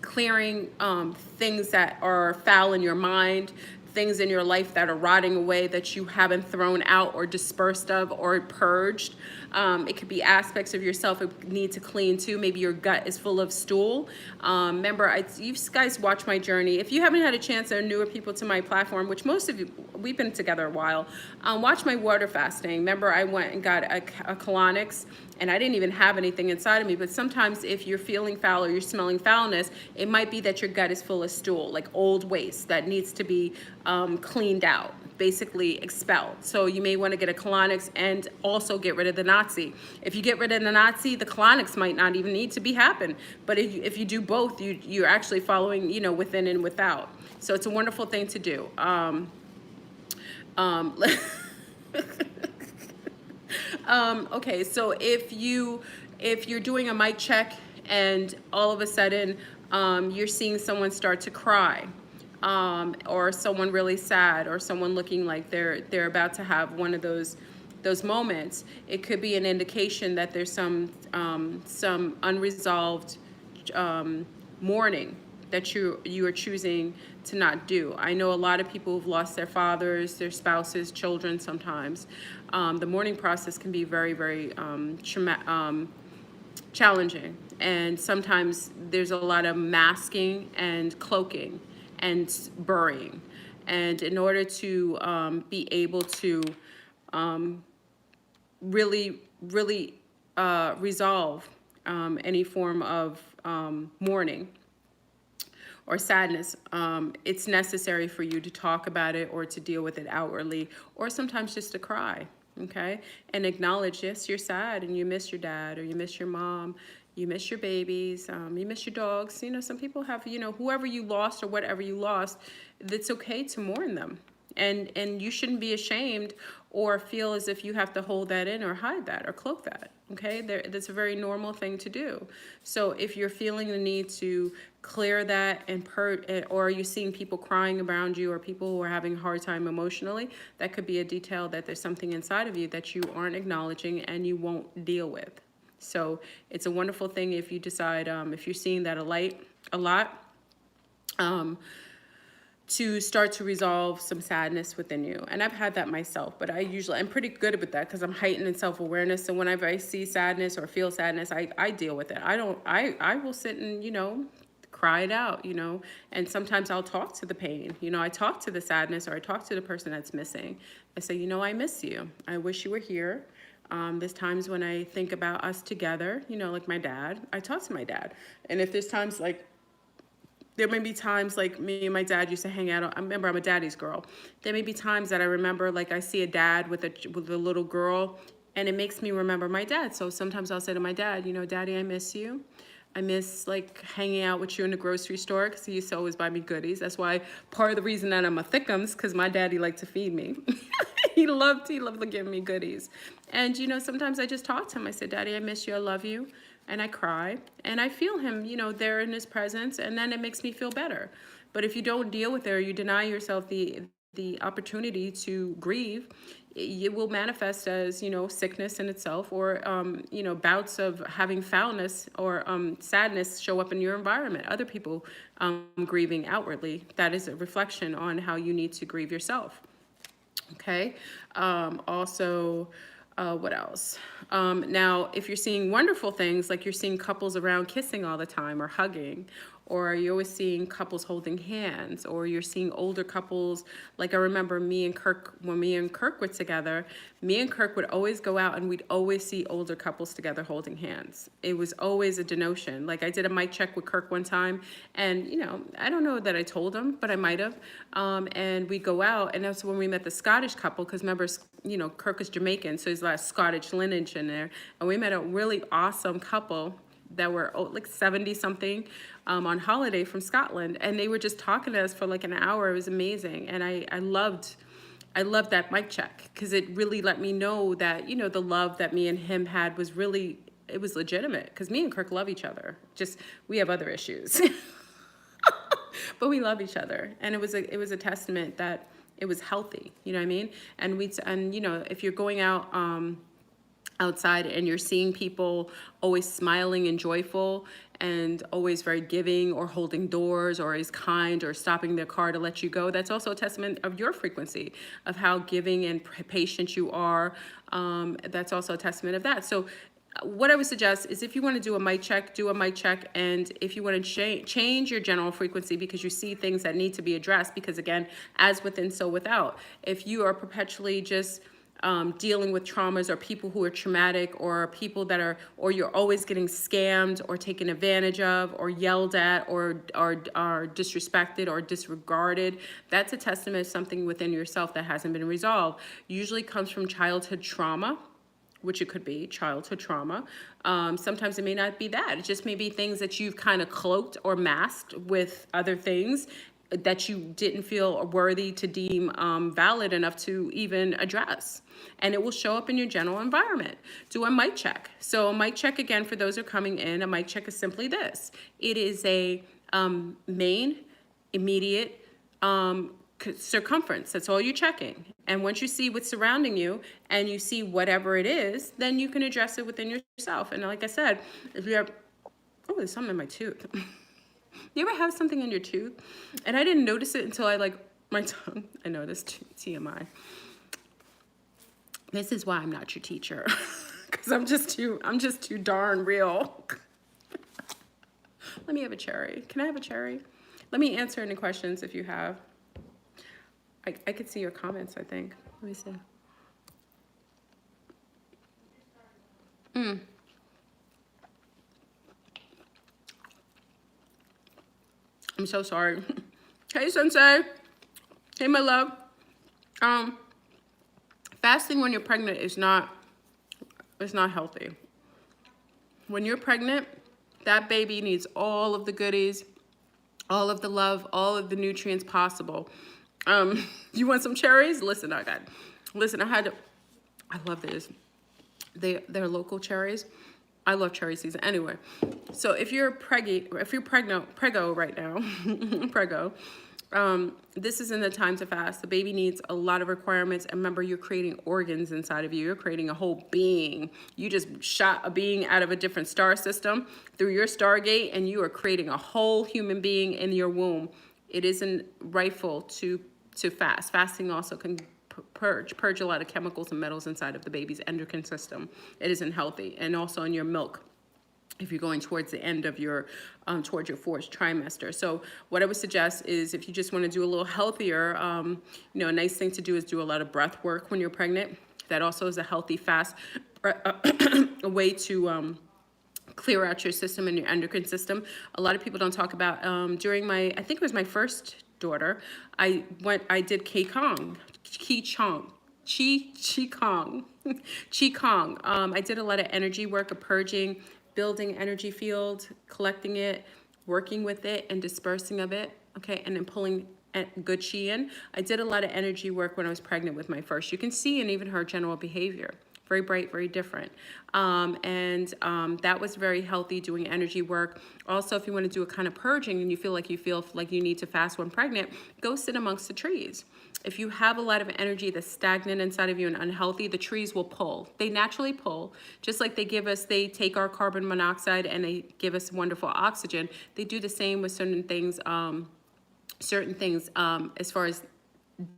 clearing things that are foul in your mind, things in your life that are rotting away that you haven't thrown out or dispersed of or purged. It could be aspects of yourself that need to clean too. Maybe your gut is full of stool. Remember, you guys watch my journey. If you haven't had a chance, there are newer people to my platform, which most of you, we've been together a while. Watch my water fasting. Remember, I went and got a colonics, and I didn't even have anything inside of me. But sometimes if you're feeling foul or you're smelling foulness, it might be that your gut is full of stool, like old waste that needs to be cleaned out, basically expelled. So you may want to get a colonics and also get rid of the Nazi. If you get rid of the Nazi, the colonics might not even need to be happen. But if you do both, you're actually following, within and without. So it's a wonderful thing to do. Okay, so if you're doing a mic check and all of a sudden you're seeing someone start to cry, or someone really sad, or someone looking like they're about to have one of those moments, it could be an indication that there's some unresolved mourning that you are choosing to not do. I know a lot of people who've lost their fathers, their spouses, children sometimes. The mourning process can be very, very challenging. And sometimes there's a lot of masking and cloaking and burying. And in order to be able to really resolve any form of mourning or sadness, it's necessary for you to talk about it or to deal with it outwardly, or sometimes just to cry, okay? And acknowledge, yes, you're sad and you miss your dad or you miss your mom. You miss your babies, you miss your dogs. You know, some people have, you know, whoever you lost or whatever you lost, it's okay to mourn them. And you shouldn't be ashamed or feel as if you have to hold that in or hide that or cloak that. Okay, that's a very normal thing to do. So if you're feeling the need to clear that and or are you seeing people crying around you or people who are having a hard time emotionally, that could be a detail that there's something inside of you that you aren't acknowledging and you won't deal with. So it's a wonderful thing if you decide, if you're seeing that a lot, to start to resolve some sadness within you. And I've had that myself, but I'm pretty good with that because I'm heightened in self-awareness. So whenever I see sadness or feel sadness, I deal with it. I will sit and, you know, cry it out, you know, and sometimes I'll talk to the pain. You know, I talk to the sadness or I talk to the person that's missing. I say, you know, I miss you. I wish you were here. There's times when I think about us together, you know, like my dad. I talk to my dad. And if there's times like, there may be times like me and my dad used to hang out. I remember I'm a daddy's girl. There may be times that I remember like I see a dad with a little girl and it makes me remember my dad. So sometimes I'll say to my dad, you know, Daddy, I miss you. I miss like hanging out with you in the grocery store because he used to always buy me goodies. That's why part of the reason that I'm a thickums because my daddy liked to feed me. he loved to give me goodies. And, you know, sometimes I just talk to him. I said, Daddy, I miss you. I love you. And I cry and I feel him, you know, there in his presence. And then it makes me feel better. But if you don't deal with it or you deny yourself the opportunity to grieve, it will manifest as, you know, sickness in itself or, you know, bouts of having foulness or sadness show up in your environment. Other people grieving outwardly. That is a reflection on how you need to grieve yourself. Okay. Also, what else? Now, if you're seeing wonderful things, like you're seeing couples around kissing all the time or hugging, or you're always seeing couples holding hands, or you're seeing older couples. Like I remember when me and Kirk were together, me and Kirk would always go out and we'd always see older couples together holding hands. It was always a denotion. Like I did a mic check with Kirk one time and, you know, I don't know that I told him, but I might have. And we go out and that's when we met the Scottish couple, because remember, you know, Kirk is Jamaican, so he's a lot of Scottish lineage in there. And we met a really awesome couple that were like 70 something on holiday from Scotland. And they were just talking to us for like an hour. It was amazing. And I loved that mic check because it really let me know that, you know, the love that me and him had was really, it was legitimate because me and Kirk love each other. Just, we have other issues, but we love each other. And it was a testament that it was healthy, you know what I mean? And you know, if you're going out, outside and you're seeing people always smiling and joyful and always very giving or holding doors or is kind or stopping their car to let you go, that's also a testament of your frequency, of how giving and patient you are. That's also a testament of that. So what I would suggest is if you want to do a mic check, do a mic check. And if you want to change your general frequency because you see things that need to be addressed, because again, as within, so without. If you are perpetually just dealing with traumas or people who are traumatic or people that are, or you're always getting scammed or taken advantage of or yelled at or are disrespected or disregarded, that's a testament of something within yourself that hasn't been resolved. Usually comes from childhood trauma, which it could be childhood trauma. Sometimes it may not be that. It just may be things that you've kind of cloaked or masked with other things that you didn't feel worthy to deem valid enough to even address. And it will show up in your general environment. Do a mic check. So a mic check, again, for those who are coming in, a mic check is simply this. It is a main, immediate circumference. That's all you're checking. And once you see what's surrounding you and you see whatever it is, then you can address it within yourself. And like I said, if you have, oh, there's something in my tooth. You ever have something in your tooth? And I didn't notice it until I my tongue. I know this TMI. This is why I'm not your teacher. Because I'm just too darn real. Let me have a cherry. Can I have a cherry? Let me answer any questions if you have. I could see your comments, I think. Let me see. I'm so sorry. Hey, Sensei. Hey, my love. Fasting when you're pregnant is not healthy. When you're pregnant, That baby needs all of the goodies, all of the love, all of the nutrients possible. You want some cherries? Listen, I love these. They're local cherries. I love cherry season anyway. So if you're preggo right now, preggo, this isn't the time to fast. The baby needs a lot of requirements. And remember, you're creating organs inside of you. You're creating a whole being. You just shot a being out of a different star system through your Stargate, and you are creating a whole human being in your womb. It isn't rightful to fast. Fasting also can purge a lot of chemicals and metals inside of the baby's endocrine system. It isn't healthy. And also in your milk, if you're going towards the end of your towards your fourth trimester. So what I would suggest is, if you just want to do a little healthier, you know, a nice thing to do is do a lot of breath work when you're pregnant. That also is a healthy fast a way to clear out your system and your endocrine system. A lot of people don't talk about, during my, I think it was my first daughter, I did Qigong. I did a lot of energy work, of purging, building energy field, collecting it, working with it, and dispersing of it, okay, and then pulling good chi in. I did a lot of energy work when I was pregnant with my first. You can see in even her general behavior. Very bright, very different. That was very healthy, doing energy work. Also, if you want to do a kind of purging and you feel like you need to fast when pregnant, go sit amongst the trees. If you have a lot of energy that's stagnant inside of you and unhealthy, the trees will pull. They naturally pull. Just like they take our carbon monoxide and they give us wonderful oxygen. They do the same with certain things as far as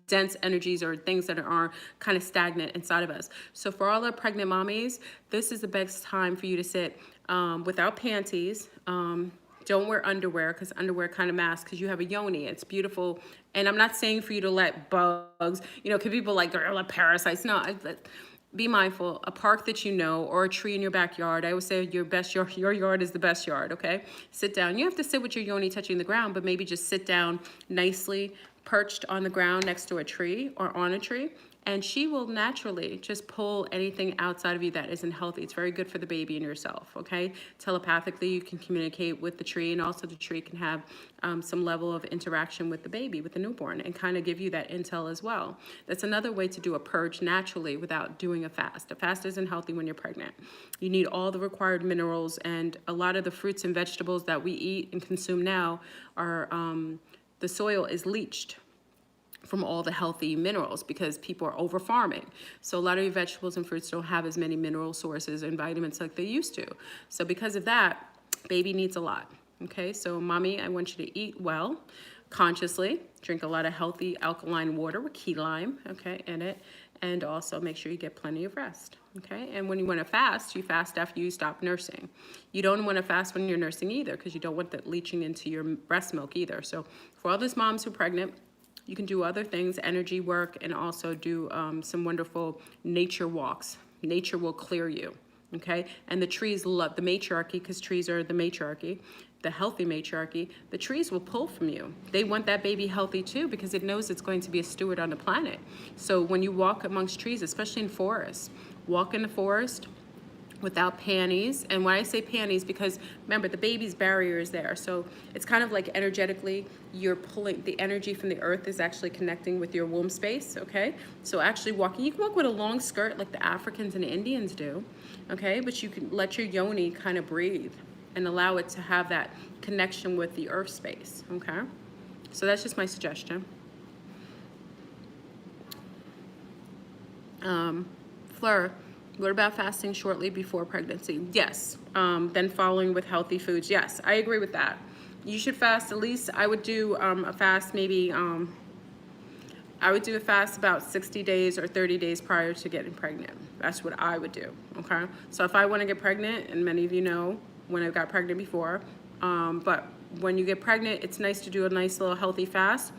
dense energies or things that are kind of stagnant inside of us. So for all our pregnant mommies, this is the best time for you to sit without panties. Don't wear underwear, because underwear kind of masks, because you have a yoni. It's beautiful. And I'm not saying for you to let bugs, you know, because people like, let parasites. No, be mindful. A park that you know, or a tree in your backyard. I always say your yard is the best yard, okay? Sit down. You have to sit with your yoni touching the ground, but maybe just sit down nicely, perched on the ground next to a tree or on a tree, and she will naturally just pull anything outside of you that isn't healthy. It's very good for the baby and yourself, okay? Telepathically, you can communicate with the tree, and also the tree can have some level of interaction with the baby, with the newborn, and kind of give you that intel as well. That's another way to do a purge naturally without doing a fast. A fast isn't healthy when you're pregnant. You need all the required minerals, and a lot of the fruits and vegetables that we eat and consume now are, the soil is leached from all the healthy minerals because people are over farming. So a lot of your vegetables and fruits don't have as many mineral sources and vitamins like they used to. So because of that, baby needs a lot. Okay, so mommy, I want you to eat well, consciously, drink a lot of healthy alkaline water with key lime, okay, in it, and also make sure you get plenty of rest, okay? And when you want to fast, you fast after you stop nursing. You don't want to fast when you're nursing either, because you don't want that leaching into your breast milk either. So for all those moms who are pregnant, you can do other things, energy work, and also do some wonderful nature walks. Nature will clear you, okay? And the trees love the matriarchy, because trees are the matriarchy, the healthy matriarchy. The trees will pull from you. They want that baby healthy too, because it knows it's going to be a steward on the planet. So when you walk amongst trees, especially in forests, walk in the forest without panties. And when I say panties, because remember, the baby's barrier is there. So it's kind of like energetically, you're pulling, the energy from the earth is actually connecting with your womb space, okay? So actually walking, you can walk with a long skirt like the Africans and Indians do, okay? But you can let your yoni kind of breathe and allow it to have that connection with the earth space, okay? So that's just my suggestion. Fleur, what about fasting shortly before pregnancy? Yes. Then following with healthy foods. Yes, I agree with that. You should fast at least, I would do a fast maybe, I would do a fast about 60 days or 30 days prior to getting pregnant. That's what I would do, okay? So if I want to get pregnant, and many of you know when I got pregnant before, but when you get pregnant, it's nice to do a nice little healthy fast.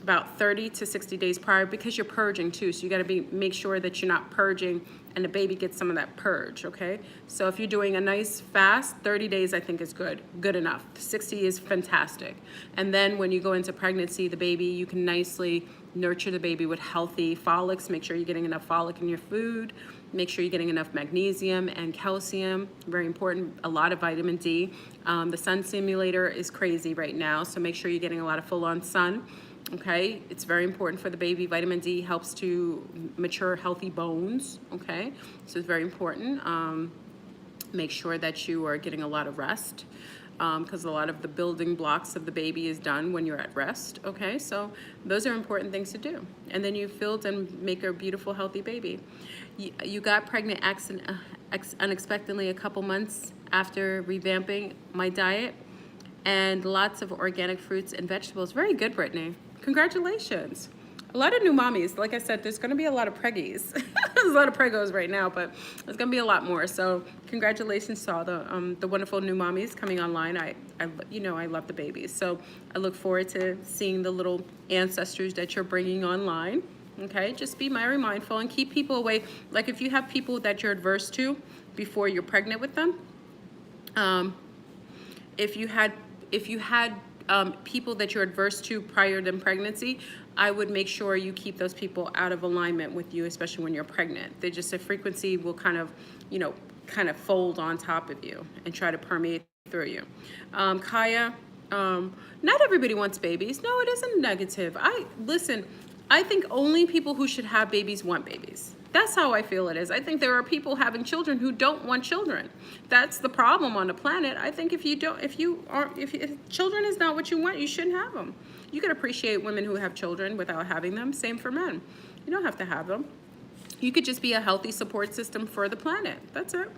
about 30 to 60 days prior, because you're purging too. So you got to make sure that you're not purging and the baby gets some of that purge, okay? So if you're doing a nice fast, 30 days I think is good enough. 60 is fantastic. And then when you go into pregnancy, the baby, you can nicely nurture the baby with healthy folics. Make sure you're getting enough folic in your food. Make sure you're getting enough magnesium and calcium, very important, a lot of vitamin D. The sun simulator is crazy right now, so make sure you're getting a lot of full-on sun. Okay, it's very important for the baby. Vitamin D helps to mature healthy bones, okay? So it's very important. Make sure that you are getting a lot of rest, because a lot of the building blocks of the baby is done when you're at rest, okay? So those are important things to do. And then you filled and make a beautiful, healthy baby. You got pregnant unexpectedly a couple months after revamping my diet, and lots of organic fruits and vegetables. Very good, Brittany. Congratulations. A lot of new mommies. Like I said, there's going to be a lot of preggies. There's a lot of pregos right now, but there's going to be a lot more. So congratulations to all the wonderful new mommies coming online. I love the babies. So I look forward to seeing the little ancestors that you're bringing online. Okay, just be very mindful and keep people away. Like if you have people that you're adverse to before you're pregnant with them, if you had people that you're adverse to prior to pregnancy, I would make sure you keep those people out of alignment with you, especially when you're pregnant. They just, a frequency will kind of fold on top of you and try to permeate through you. Kaya, not everybody wants babies. No, it isn't negative. I think only people who should have babies want babies. That's how I feel it is. I think there are people having children who don't want children. That's the problem on the planet. I think if children is not what you want, you shouldn't have them. You can appreciate women who have children without having them. Same for men. You don't have to have them. You could just be a healthy support system for the planet. That's it.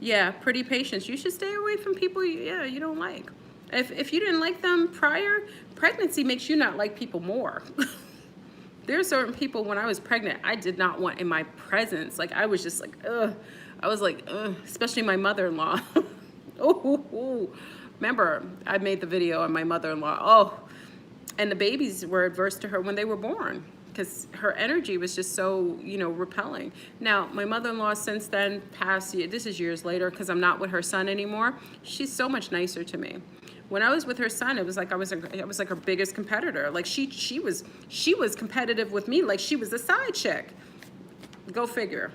Yeah, pretty patience. You should stay away from people you don't like. If you didn't like them prior, pregnancy makes you not like people more. There are certain people when I was pregnant, I did not want in my presence. Like I was just like, ugh. I was like, ugh, especially my mother-in-law. Oh, remember I made the video on my mother-in-law. Oh, and the babies were adverse to her when they were born because her energy was just so, repelling. Now, my mother-in-law since then passed, this is years later because I'm not with her son anymore. She's so much nicer to me. When I was with her son, it was like I was like her biggest competitor. Like she was competitive with me, like she was a side chick. Go figure.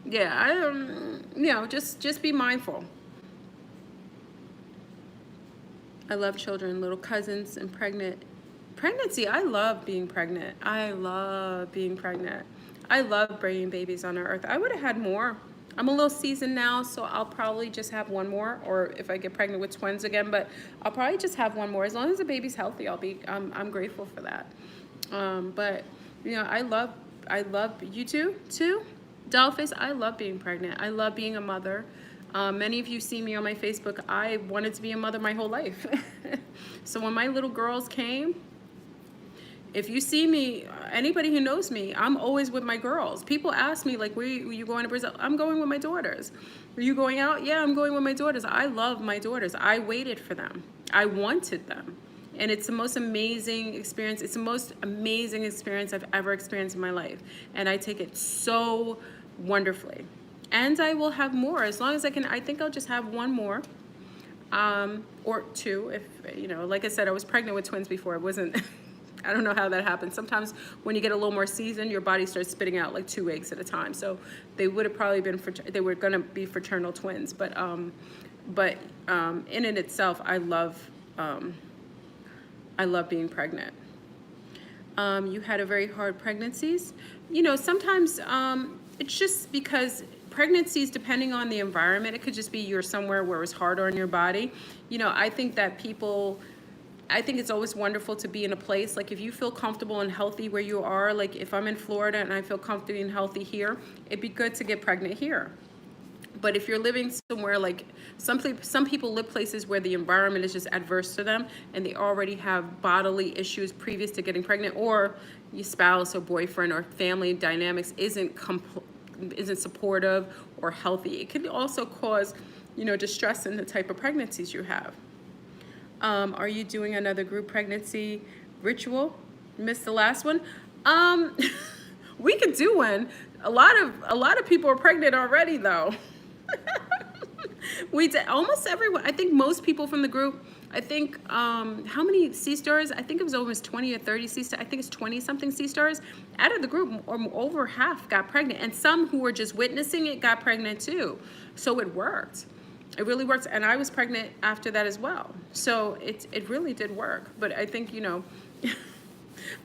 Yeah, just be mindful. I love children, little cousins, and pregnancy. I love being pregnant. I love being pregnant. I love bringing babies on earth. I would have had more. I'm a little seasoned now, so I'll probably just have one more, or if I get pregnant with twins again, but I'll probably just have one more. As long as the baby's healthy, I'm grateful for that. But I love you too. Dollface, I love being pregnant. I love being a mother. Many of you see me on my Facebook. I wanted to be a mother my whole life. So when my little girls came, if you see me, anybody who knows me, I'm always with my girls. People ask me, like, were you going to Brazil? I'm going with my daughters. Are you going out? Yeah, I'm going with my daughters. I love my daughters. I waited for them. I wanted them. And it's the most amazing experience. It's the most amazing experience I've ever experienced in my life. And I take it so wonderfully. And I will have more as long as I can. I think I'll just have one more. Or two, if, like I said, I was pregnant with twins before. It wasn't, I don't know how that happens. Sometimes when you get a little more seasoned, your body starts spitting out like 2 eggs at a time. So they would have probably been, they were gonna be fraternal twins. But in it itself, I love being pregnant. You had a very hard pregnancies. Sometimes it's just because pregnancies, depending on the environment, it could just be you're somewhere where it's hard on your body. I think that I think it's always wonderful to be in a place, like if you feel comfortable and healthy where you are, like if I'm in Florida and I feel comfortable and healthy here, it'd be good to get pregnant here. But if you're living somewhere like some people live places where the environment is just adverse to them and they already have bodily issues previous to getting pregnant, or your spouse or boyfriend or family dynamics isn't supportive or healthy, it can also cause, distress in the type of pregnancies you have. Are you doing another group pregnancy ritual? Missed the last one. We could do one. A lot of people are pregnant already, though. We did almost everyone. I think most people from the group. I think how many sea stars? I think it was almost 20 or 30 sea stars. I think it's 20 something sea stars out of the group, or over half got pregnant, and some who were just witnessing it got pregnant too. So it worked. It really worked, and I was pregnant after that as well. So it really did work. But I think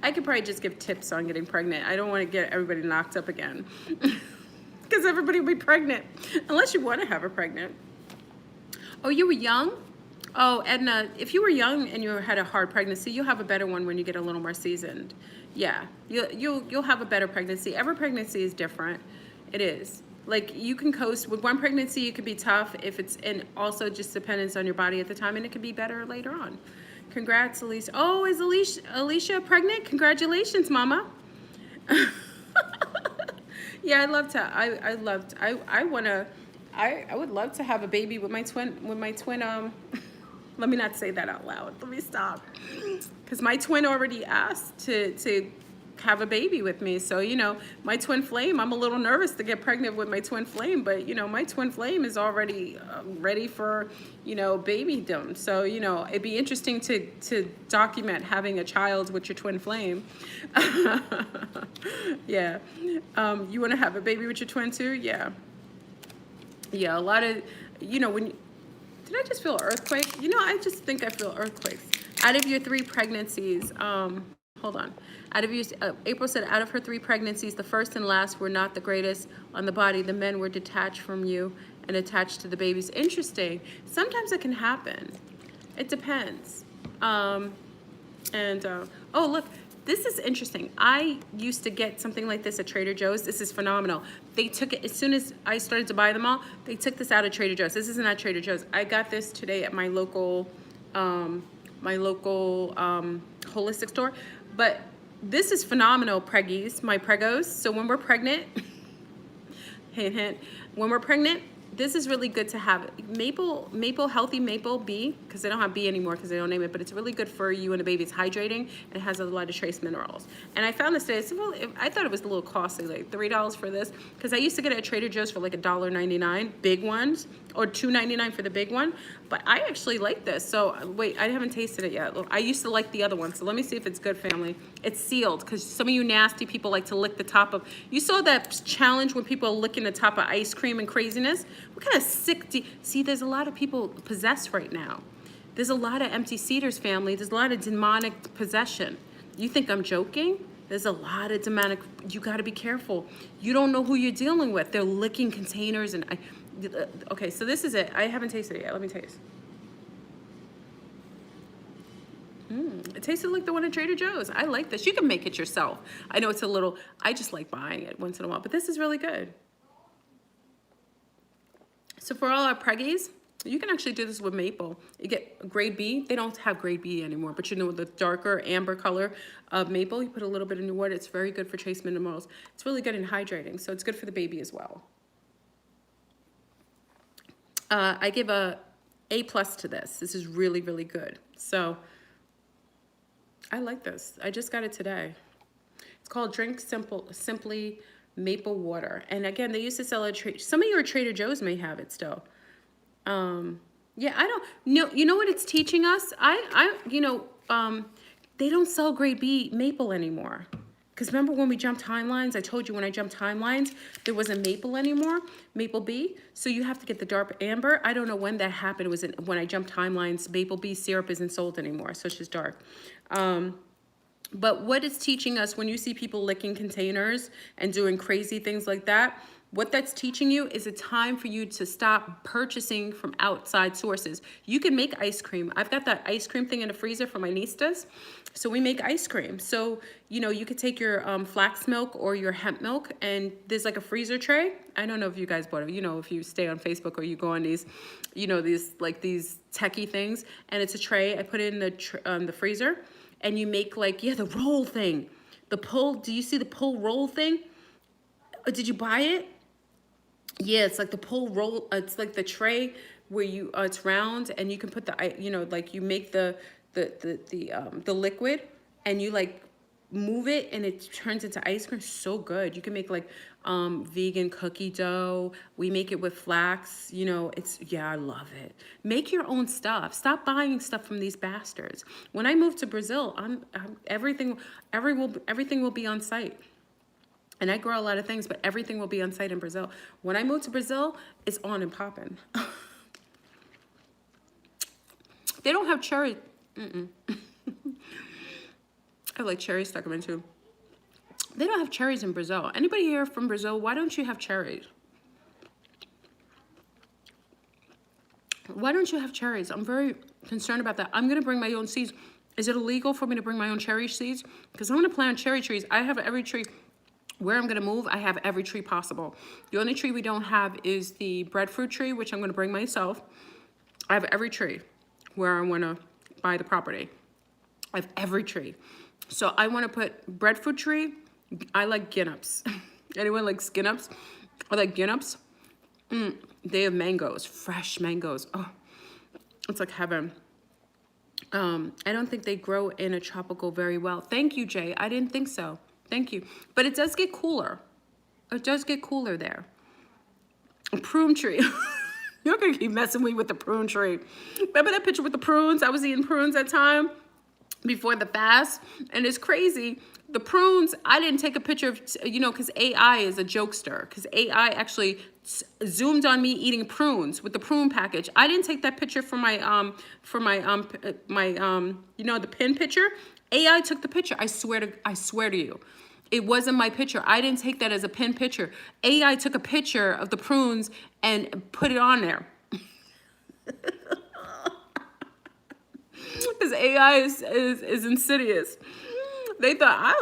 I could probably just give tips on getting pregnant. I don't want to get everybody knocked up again, because everybody will be pregnant unless you want to have her pregnant. Oh, you were young? Oh, Edna, if you were young and you had a hard pregnancy, you'll have a better one when you get a little more seasoned. Yeah, you'll have a better pregnancy. Every pregnancy is different. It is. Like, you can coast with one pregnancy. It could be tough if it's, and also just depends on your body at the time, and it could be better later on. Congrats, Alicia. Oh, is Alicia pregnant? Congratulations, Mama. Yeah, I'd love to. I would love to have a baby with my twin. Let me not say that out loud. Let me stop. Because my twin already asked to have a baby with me. So, my twin flame, I'm a little nervous to get pregnant with my twin flame. But, my twin flame is already ready for, babydom. So, it'd be interesting to document having a child with your twin flame. Yeah. You want to have a baby with your twin too? Yeah. Yeah, a lot of, did I just feel an earthquake? I just think I feel earthquakes. Out of your 3 pregnancies, hold on. April said, out of her 3 pregnancies, the first and last were not the greatest on the body. The men were detached from you and attached to the babies. Interesting. Sometimes it can happen. It depends. Oh, look. This is interesting. I used to get something like this at Trader Joe's. This is phenomenal. They took it, as soon as I started to buy them all, they took this out of Trader Joe's. This isn't at Trader Joe's. I got this today at my local holistic store. But this is phenomenal, preggies, my pregos. So when we're pregnant, hint, hint, when we're pregnant, this is really good to have. Healthy maple bee, because they don't have bee anymore because they don't name it, but it's really good for you and the baby. It's hydrating, and it has a lot of trace minerals. And I found this today. I thought it was a little costly, like $3 for this, because I used to get it at Trader Joe's for like $1.99, big ones, or $2.99 for the big one. But I actually like this. So wait, I haven't tasted it yet. I used to like the other one, so let me see if it's good, family. It's sealed, because some of you nasty people like to lick the top of. You saw that challenge when people are licking the top of ice cream and craziness? What kind of sick see, there's a lot of people possessed right now. There's a lot of empty cedars, family. There's a lot of demonic possession. You think I'm joking? There's a lot of demonic. You got to be careful. You don't know who you're dealing with. They're licking containers and okay, so this is it. I haven't tasted it yet. Let me taste. It tasted like the one at Trader Joe's. I like this. You can make it yourself. I know it's a little, I just like buying it once in a while, but this is really good. So for all our preggies, you can actually do this with maple. You get grade B. They don't have grade B anymore, but the darker amber color of maple, you put a little bit in your water. It's very good for trace minerals. It's really good in hydrating, so it's good for the baby as well. I give a A+ to this. This is really, really good. So I like this. I just got it today. It's called Drink Simply Maple Water. And again, they used to sell it. Some of your Trader Joe's may have it still. Yeah, I don't know. You know what it's teaching us? They don't sell grade B maple anymore. Because remember when we jumped timelines? I told you when I jumped timelines, there wasn't maple anymore, maple B. So you have to get the dark amber. I don't know when that happened. It was when I jumped timelines. Maple B syrup isn't sold anymore, so it's just dark. But what it's teaching us, when you see people licking containers and doing crazy things like that, What that's teaching you is a time for you to stop purchasing from outside sources. You can make ice cream. I've got that ice cream thing in the freezer for my niece does. So we make ice cream. So, you know, you could take your flax milk or your hemp milk, and there's like a freezer tray. I don't know if you guys bought it. You know, if you stay on Facebook or you go on these, you know, these techie things, and it's a tray. I put it in the freezer, and you make like, yeah, the roll thing. The pull, do you see the pull roll thing? Did you buy it? Yeah, it's like the pull roll. It's like the tray where you it's round, and you can put the, you know, like you make the liquid, and you like move it, and it turns into ice cream. So good. You can make like vegan cookie dough. We make it with flax. You know, it's, yeah, I love it. Make your own stuff. Stop buying stuff from these bastards. When I move to Brazil, everything will be on site. And I grow a lot of things, but everything will be on site in Brazil. When I move to Brazil, it's on and popping. They don't have cherry. I like cherry stuck them into. They don't have cherries in Brazil. Anybody here from Brazil? Why don't you have cherries? Why don't you have cherries? I'm very concerned about that. I'm gonna bring my own seeds. Is it illegal for me to bring my own cherry seeds? Because I'm gonna plant cherry trees. I have every tree. Where I'm gonna move, I have every tree possible. The only tree we don't have is the breadfruit tree, which I'm gonna bring myself. I have every tree where I wanna buy the property. I have every tree. So I wanna put breadfruit tree. I like guineps. Anyone like guineps? I like guineps. They have mangoes, fresh mangoes. Oh, it's like heaven. I don't think they grow in a tropical very well. Thank you, Jay. I didn't think so. Thank you. But it does get cooler. It does get cooler there. A prune tree. You're going to keep messing with me with the prune tree. Remember that picture with the prunes? I was eating prunes that time before the fast. And it's crazy. The prunes, I didn't take a picture of, you know, because AI is a jokester. Because AI actually zoomed on me eating prunes with the prune package. I didn't take that picture for my you know, the pin picture. AI took the picture. I swear to you. It wasn't my picture. I didn't take that as a pin picture. AI took a picture of the prunes and put it on there. Because AI is insidious. They thought, I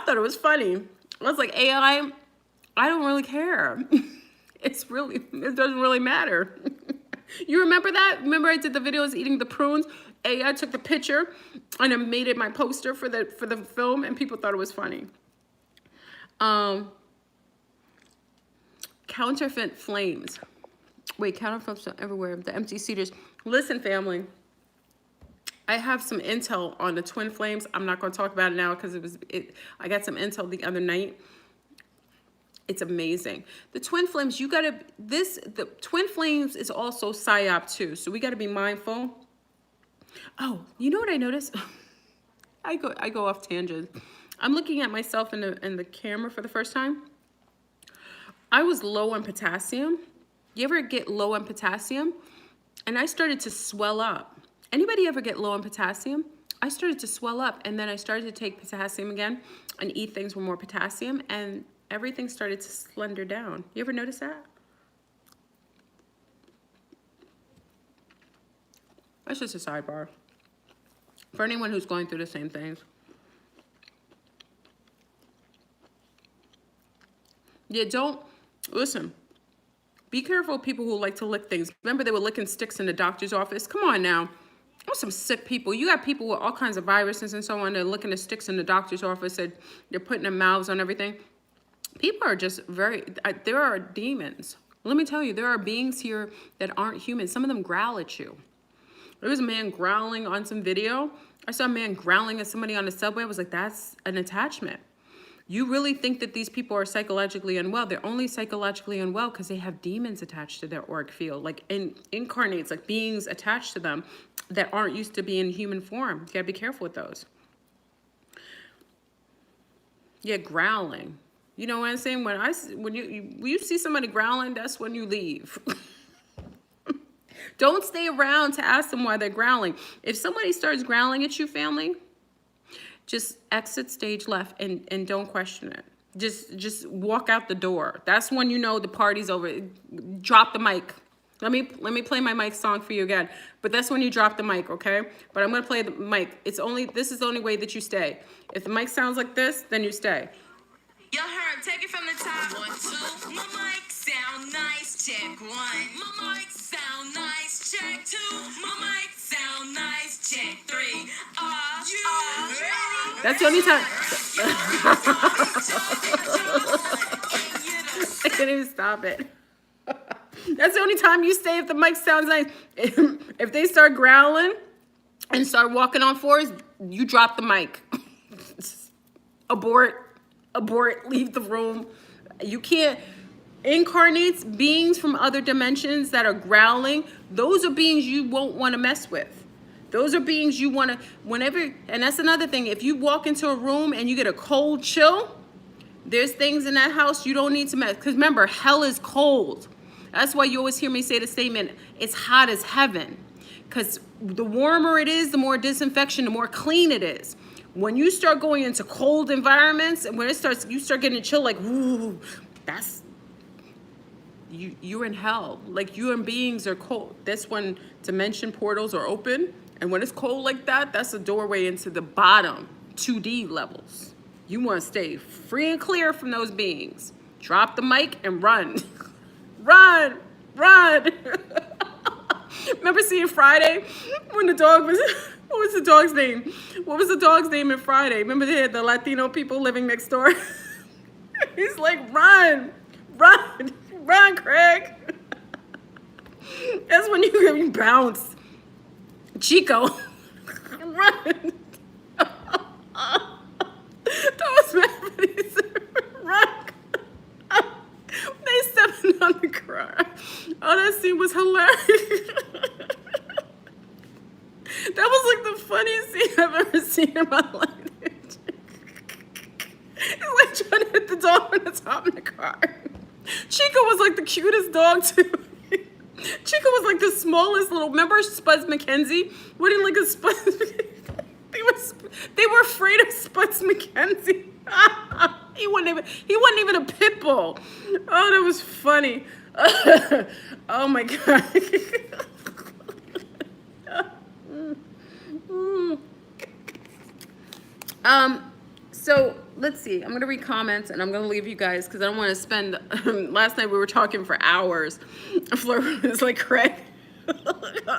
thought it was funny. I was like, AI, I don't really care. It doesn't really matter. You remember that? Remember I did the videos eating the prunes? AI took the picture and I made it my poster for the film, and people thought it was funny. Counterfeit flames. Wait, counterfeits are everywhere. The empty cedars. Listen, family. I have some intel on the twin flames. I'm not going to talk about it now because I got some intel the other night. It's amazing. The twin flames, the twin flames is also psyop too. So we got to be mindful. Oh, you know what I noticed? I go off tangent. I'm looking at myself in the camera for the first time. I was low on potassium. You ever get low on potassium? And I started to swell up. Anybody ever get low on potassium? I started to swell up, and then I started to take potassium again and eat things with more potassium, and everything started to slender down. You ever notice that? That's just a sidebar. For anyone who's going through the same things. Yeah, listen. Be careful of people who like to lick things. Remember they were licking sticks in the doctor's office? Come on now. There's some sick people. You got people with all kinds of viruses and so on. They're licking the sticks in the doctor's office, and they're putting their mouths on everything. People are just there are demons. Let me tell you, there are beings here that aren't human. Some of them growl at you. There was a man growling on some video. I saw a man growling at somebody on the subway. I was like, that's an attachment. You really think that these people are psychologically unwell? They're only psychologically unwell because they have demons attached to their auric field, like incarnates, like beings attached to them that aren't used to being in human form. You gotta be careful with those. Yeah, growling. You know what I'm saying? When you see somebody growling, that's when you leave. Don't stay around to ask them why they're growling. If somebody starts growling at you, family, just exit stage left and don't question it. Just walk out the door. That's when you know the party's over. Drop the mic. Let me play my mic song for you again. But that's when you drop the mic, okay? But I'm gonna play the mic. This is the only way that you stay. If the mic sounds like this, then you stay. Y'all heard, take it from the top. 1, 2. My mic sound nice. Check 1. My mic sound nice. Check 2. My mic sound nice. Check 3. Are you ready? That's the only time. I can't even stop it. That's the only time you stay if the mic sounds nice. If they start growling and start walking on fours, you drop the mic. Abort, leave the room. You can't. Incarnates, beings from other dimensions that are growling, those are beings you won't want to mess with. Those are beings you want to, whenever, and that's another thing, if you walk into a room and you get a cold chill, there's things in that house you don't need to mess, because remember, hell is cold. That's why you always hear me say the statement, it's hot as heaven. Because the warmer it is, the more disinfection, the more clean it is. When you start going into cold environments, and when you start getting chill, like, ooh, that's, you're in hell. Like, human beings are cold. That's when dimension portals are open. And when it's cold like that, that's a doorway into the bottom 2D levels. You want to stay free and clear from those beings. Drop the mic and run. Run. Remember seeing Friday when the dog was, what was the dog's name? What was the dog's name in Friday? Remember they had the Latino people living next door? He's like, run, Craig. That's when you bounce. Chico, run. That was bad, but he said, run. They stepping on the car. Oh, that scene was hilarious. That was like the funniest scene I've ever seen in my life. It's like trying to hit the dog when it's hot in the car. Chico was like the cutest dog too. Chico was like the smallest little, remember Spuds McKenzie? Wouldn't like a Spuds, they were afraid of Spuds McKenzie. He wasn't even a pit bull. Oh, that was funny. Oh my God. So let's see. I'm gonna read comments and I'm gonna leave you guys because I don't want to spend. Last night we were talking for hours. Fleur is like, Craig.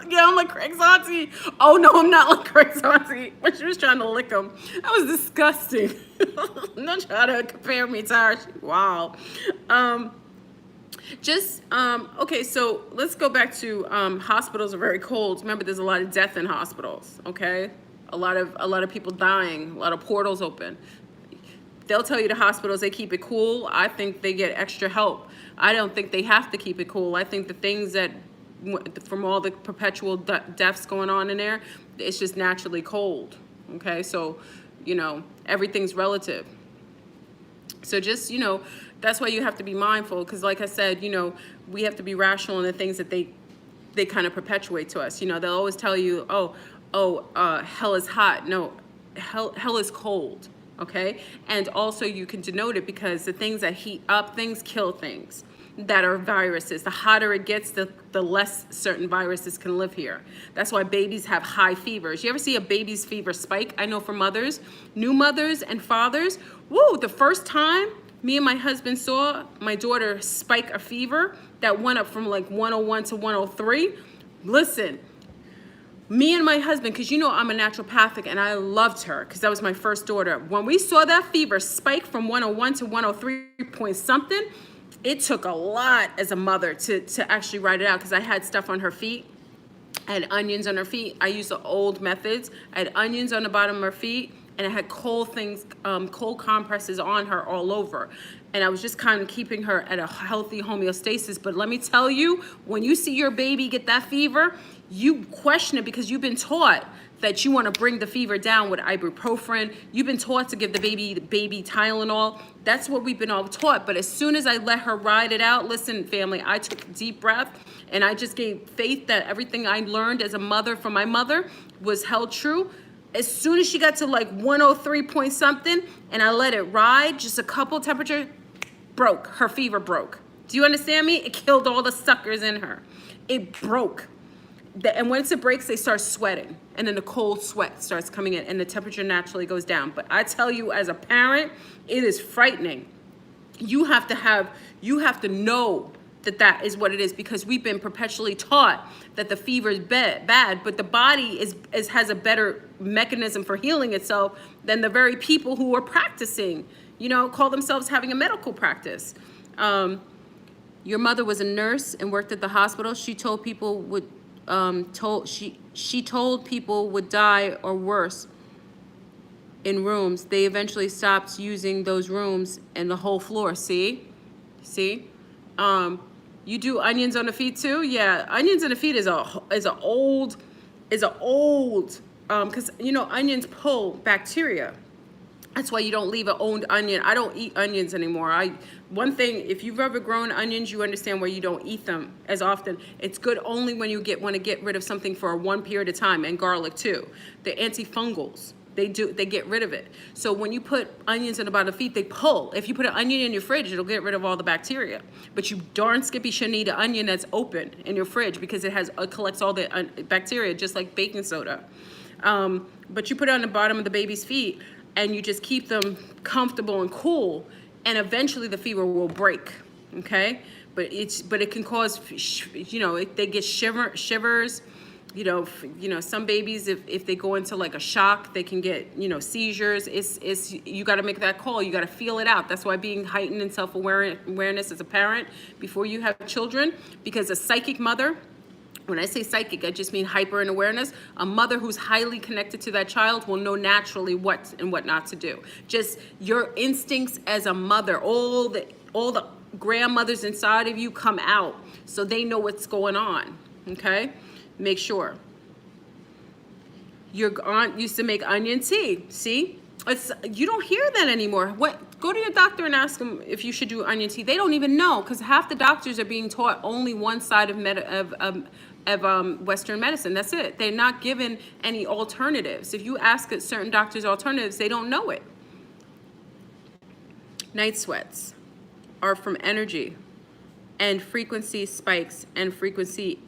Yeah, I'm like Craig's auntie. Oh no, I'm not like Craig's auntie. But she was trying to lick him. That was disgusting. Don't try to compare me to her. Wow. Okay, so let's go back to hospitals are very cold. Remember, there's a lot of death in hospitals. Okay, a lot of people dying, a lot of portals open. They'll tell you the hospitals, they keep it cool. I think they get extra help. I don't think they have to keep it cool. I think the things that, from all the perpetual deaths going on in there, it's just naturally cold. Okay, so, everything's relative. So just, that's why you have to be mindful, because like I said, we have to be rational in the things that they kind of perpetuate to us. They'll always tell you, hell is hot. No, hell is cold. Okay, and also you can denote it because the things that heat up things kill things that are viruses. The hotter it gets, the less certain viruses can live here. That's why babies have high fevers. You ever see a baby's fever spike? I know for mothers, new mothers and fathers, woo, the first time me and my husband saw my daughter spike a fever that went up from like 101 to 103. Listen, me and my husband, because I'm a naturopathic and I loved her because that was my first daughter. When we saw that fever spike from 101 to 103 point something, it took a lot as a mother to actually write it out because I had stuff on her feet. I had onions on her feet. I used the old methods. I had onions on the bottom of her feet and I had cold compresses on her all over. And I was just kind of keeping her at a healthy homeostasis. But let me tell you, when you see your baby get that fever, you question it because you've been taught that you want to bring the fever down with ibuprofen. You've been taught to give the baby Tylenol. That's what we've been all taught. But as soon as I let her ride it out, listen, family, I took a deep breath and I just gave faith that everything I learned as a mother from my mother was held true. As soon as she got to like 103 point something, and I let it ride, just a couple temperature, broke. Her fever broke. Do you understand me? It killed all the suckers in her. It broke. And once it breaks, they start sweating. And then the cold sweat starts coming in, and the temperature naturally goes down. But I tell you, as a parent, it is frightening. You have to know that is what it is, because we've been perpetually taught that the fever is bad, but the body has a better mechanism for healing itself than the very people who are practicing, call themselves having a medical practice. Your mother was a nurse and worked at the hospital. She told people she told people would die or worse in rooms. They eventually stopped using those rooms and the whole floor. See? You do onions on the feet too? Yeah, onions on the feet is a old, because onions pull bacteria. That's why you don't leave an owned onion. I don't eat onions anymore. One thing, if you've ever grown onions, you understand why you don't eat them as often. It's good only when you want to get rid of something for one period of time, and garlic too. The antifungals, they get rid of it. So when you put onions in the bottom of the feet, they pull. If you put an onion in your fridge, it'll get rid of all the bacteria. But you darn skippy shouldn't eat an onion that's open in your fridge, because it collects all the bacteria, just like baking soda. But you put it on the bottom of the baby's feet, and you just keep them comfortable and cool, and eventually the fever will break. Okay, but it can cause, they get shivers. Some babies, if they go into like a shock, they can get, seizures. You got to make that call. You got to feel it out. That's why being heightened in self-awareness as a parent before you have children, because a psychic mother, when I say psychic, I just mean hyper in awareness. A mother who's highly connected to that child will know naturally what and what not to do. Just your instincts as a mother, all the grandmothers inside of you come out, so they know what's going on. Okay, make sure. Your aunt used to make onion tea. See, you don't hear that anymore. Go to your doctor and ask them if you should do onion tea. They don't even know, because half the doctors are being taught only one side of Western medicine. That's it. They're not given any alternatives. If you ask certain doctors alternatives, they don't know it. Night sweats are from energy, and frequency spikes, and frequency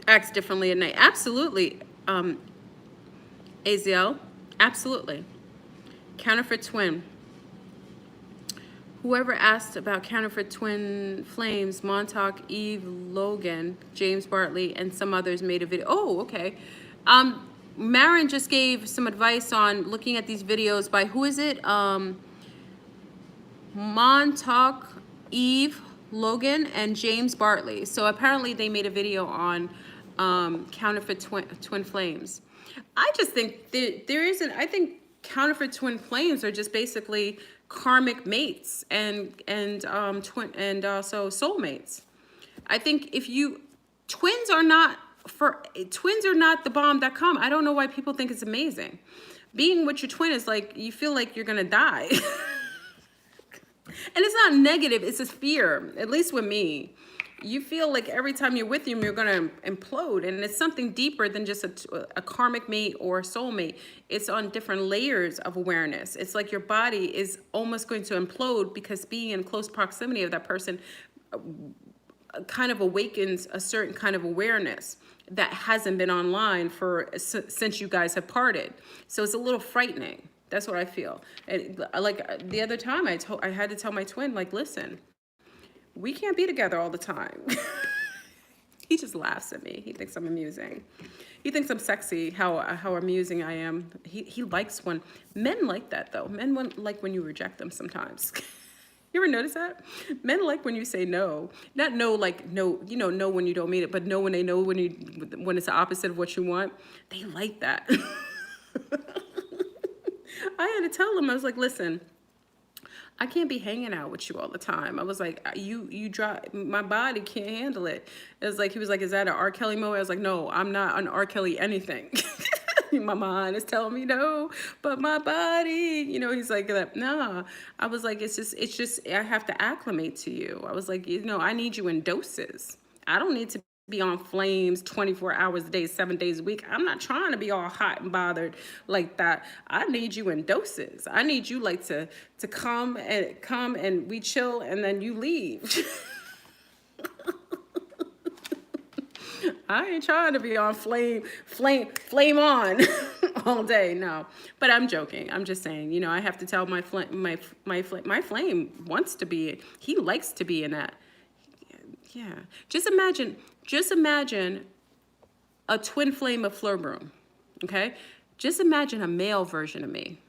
acts differently at night. Absolutely, AZL, absolutely. Counterfeit twin. Whoever asked about counterfeit twin flames, Montauk, Eve, Logan, James Bartley, and some others made a video. Oh, okay. Marin just gave some advice on looking at these videos by, who is it? Montauk, Eve, Logan, and James Bartley. So apparently they made a video on counterfeit twin flames. I just think there isn't, I think counterfeit twin flames are just basically karmic mates and also soulmates. I think twins are not the bomb.com. I don't know why people think it's amazing. Being with your twin is like, you feel like you're gonna die. And it's not negative, it's a fear, at least with me. You feel like every time you're with him, you're going to implode. And it's something deeper than just a karmic mate or a soulmate. It's on different layers of awareness. It's like your body is almost going to implode, because being in close proximity of that person kind of awakens a certain kind of awareness that hasn't been online since you guys have parted. So it's a little frightening. That's what I feel. And like the other time, I had to tell my twin, like, listen, we can't be together all the time. He just laughs at me. He thinks I'm amusing. He thinks I'm sexy, how amusing I am. He likes when, men like that though. Men like when you reject them sometimes. You ever notice that? Men like when you say no. Not no like no, no when you don't mean it, but no when they know when it's the opposite of what you want. They like that. I had to tell him, I was like, listen, I can't be hanging out with you all the time. I was like, you drive, my body can't handle it. It was like, he was like, is that an R. Kelly moment? I was like, no, I'm not an R. Kelly anything. My mind is telling me no, but my body, he's like, nah. I was like, it's just, I have to acclimate to you. I was like, I need you in doses. I don't need to be on flames 24 hours a day, 7 days a week. I'm not trying to be all hot and bothered like that. I need you in doses. I need you like to come and we chill and then you leave. I ain't trying to be on flame on all day. No, but I'm joking. I'm just saying, you know, I have to tell my flame wants to be, he likes to be in that. Yeah. Just imagine a twin flame of Fleur Broom. Okay. Just imagine a male version of me.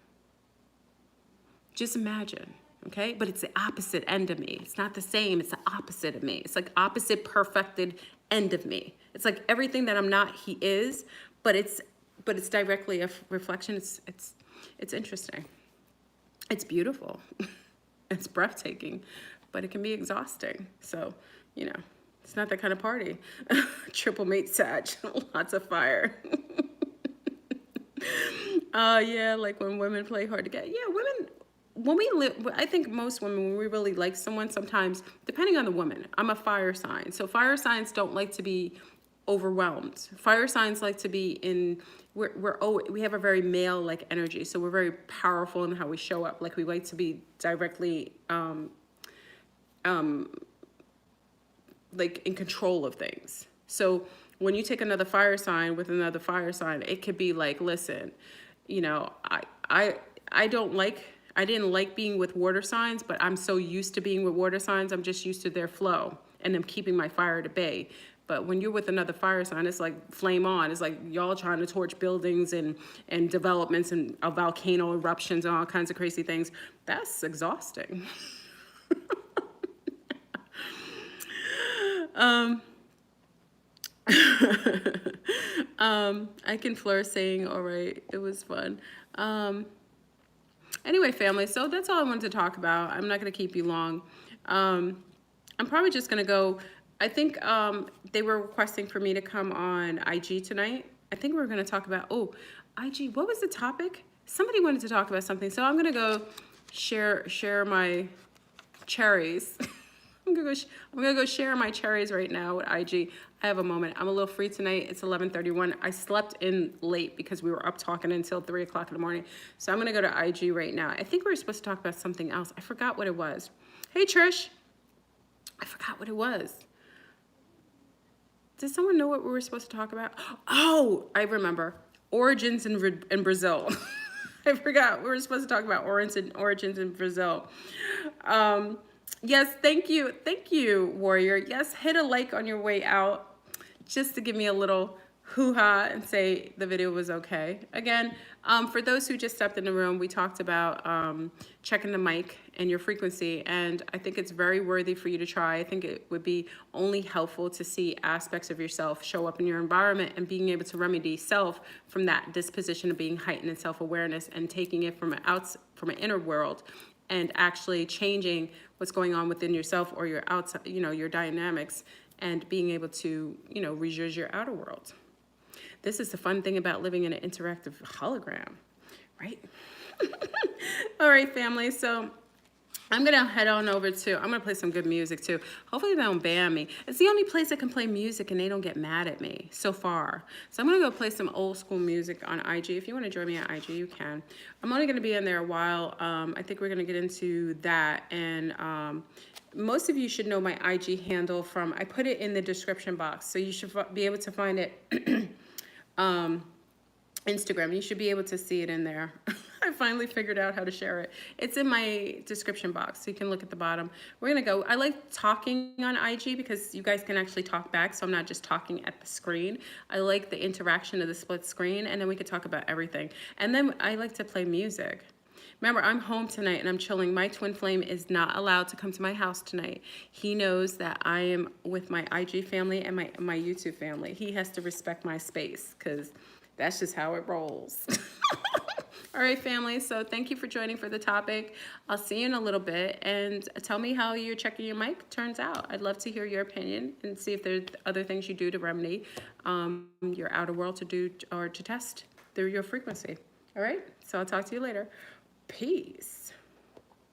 Just imagine. Okay. But it's the opposite end of me. It's not the same. It's the opposite of me. It's like opposite perfected end of me. It's like everything that I'm not, he is, but it's directly a reflection. It's interesting. It's beautiful. It's breathtaking, but it can be exhausting. So, you know, it's not that kind of party. Triple mate Sag, lots of fire. Yeah, like when women play hard to get. Yeah, women, when we live, I think most women, when we really like someone, sometimes, depending on the woman, I'm a fire sign. So fire signs don't like to be overwhelmed. Fire signs like to be in, we have a very male like energy. So we're very powerful in how we show up. Like we like to be directly, like in control of things. So when you take another fire sign with another fire sign, it could be like, listen, you know, I didn't like being with water signs, but I'm so used to being with water signs, I'm just used to their flow and them keeping my fire at bay. But when you're with another fire sign, it's like flame on. It's like y'all trying to torch buildings and developments and volcano eruptions and all kinds of crazy things. That's exhausting. I can Fleur saying, all right, it was fun. Anyway, family, so that's all I wanted to talk about. I'm not going to keep you long. I'm probably just going to go. I think they were requesting for me to come on IG tonight. I think we were going to talk about, IG, what was the topic? Somebody wanted to talk about something. So I'm going to go share my cherries. I'm gonna go share my cherries right now with IG. I have a moment. I'm a little free tonight. It's 11:31. I slept in late because we were up talking until 3 o'clock in the morning. So I'm gonna go to IG right now. I think we were supposed to talk about something else. I forgot what it was. Hey Trish, I forgot what it was. Does someone know what we were supposed to talk about? Oh, I remember. Origins in Brazil. I forgot. We were supposed to talk about origins in Brazil. Yes, thank you, Warrior. Yes, hit a like on your way out just to give me a little hoo-ha and say the video was okay. Again, for those who just stepped in the room, we talked about checking the mic and your frequency, and I think it's very worthy for you to try. I think it would be only helpful to see aspects of yourself show up in your environment and being able to remedy self from that disposition of being heightened in self-awareness and taking it from an inner world and actually changing what's going on within yourself or your outside, you know, your dynamics, and being able to, you know, reuse your outer world. This is the fun thing about living in an interactive hologram, right? All right, family. So I'm going to head on over to, I'm going to play some good music too. Hopefully they don't ban me. It's the only place I can play music and they don't get mad at me so far. So I'm going to go play some old school music on IG. If you want to join me on IG, you can. I'm only going to be in there a while. I think we're going to get into that. And most of you should know my IG handle from, I put it in the description box. So you should be able to find it. Instagram, you should be able to see it in there. I finally figured out how to share it. It's in my description box, so you can look at the bottom. We're gonna go. I like talking on IG because you guys can actually talk back, so I'm not just talking at the screen. I like the interaction of the split screen, and then we could talk about everything. And then I like to play music. Remember, I'm home tonight and I'm chilling. My twin flame is not allowed to come to my house tonight. He knows that I am with my IG family and my YouTube family. He has to respect my space because that's just how it rolls. All right, family. So thank you for joining for the topic. I'll see you in a little bit, and tell me how you're checking your mic turns out. I'd love to hear your opinion and see if there's other things you do to remedy your outer world to do or to test through your frequency. All right. So I'll talk to you later. Peace.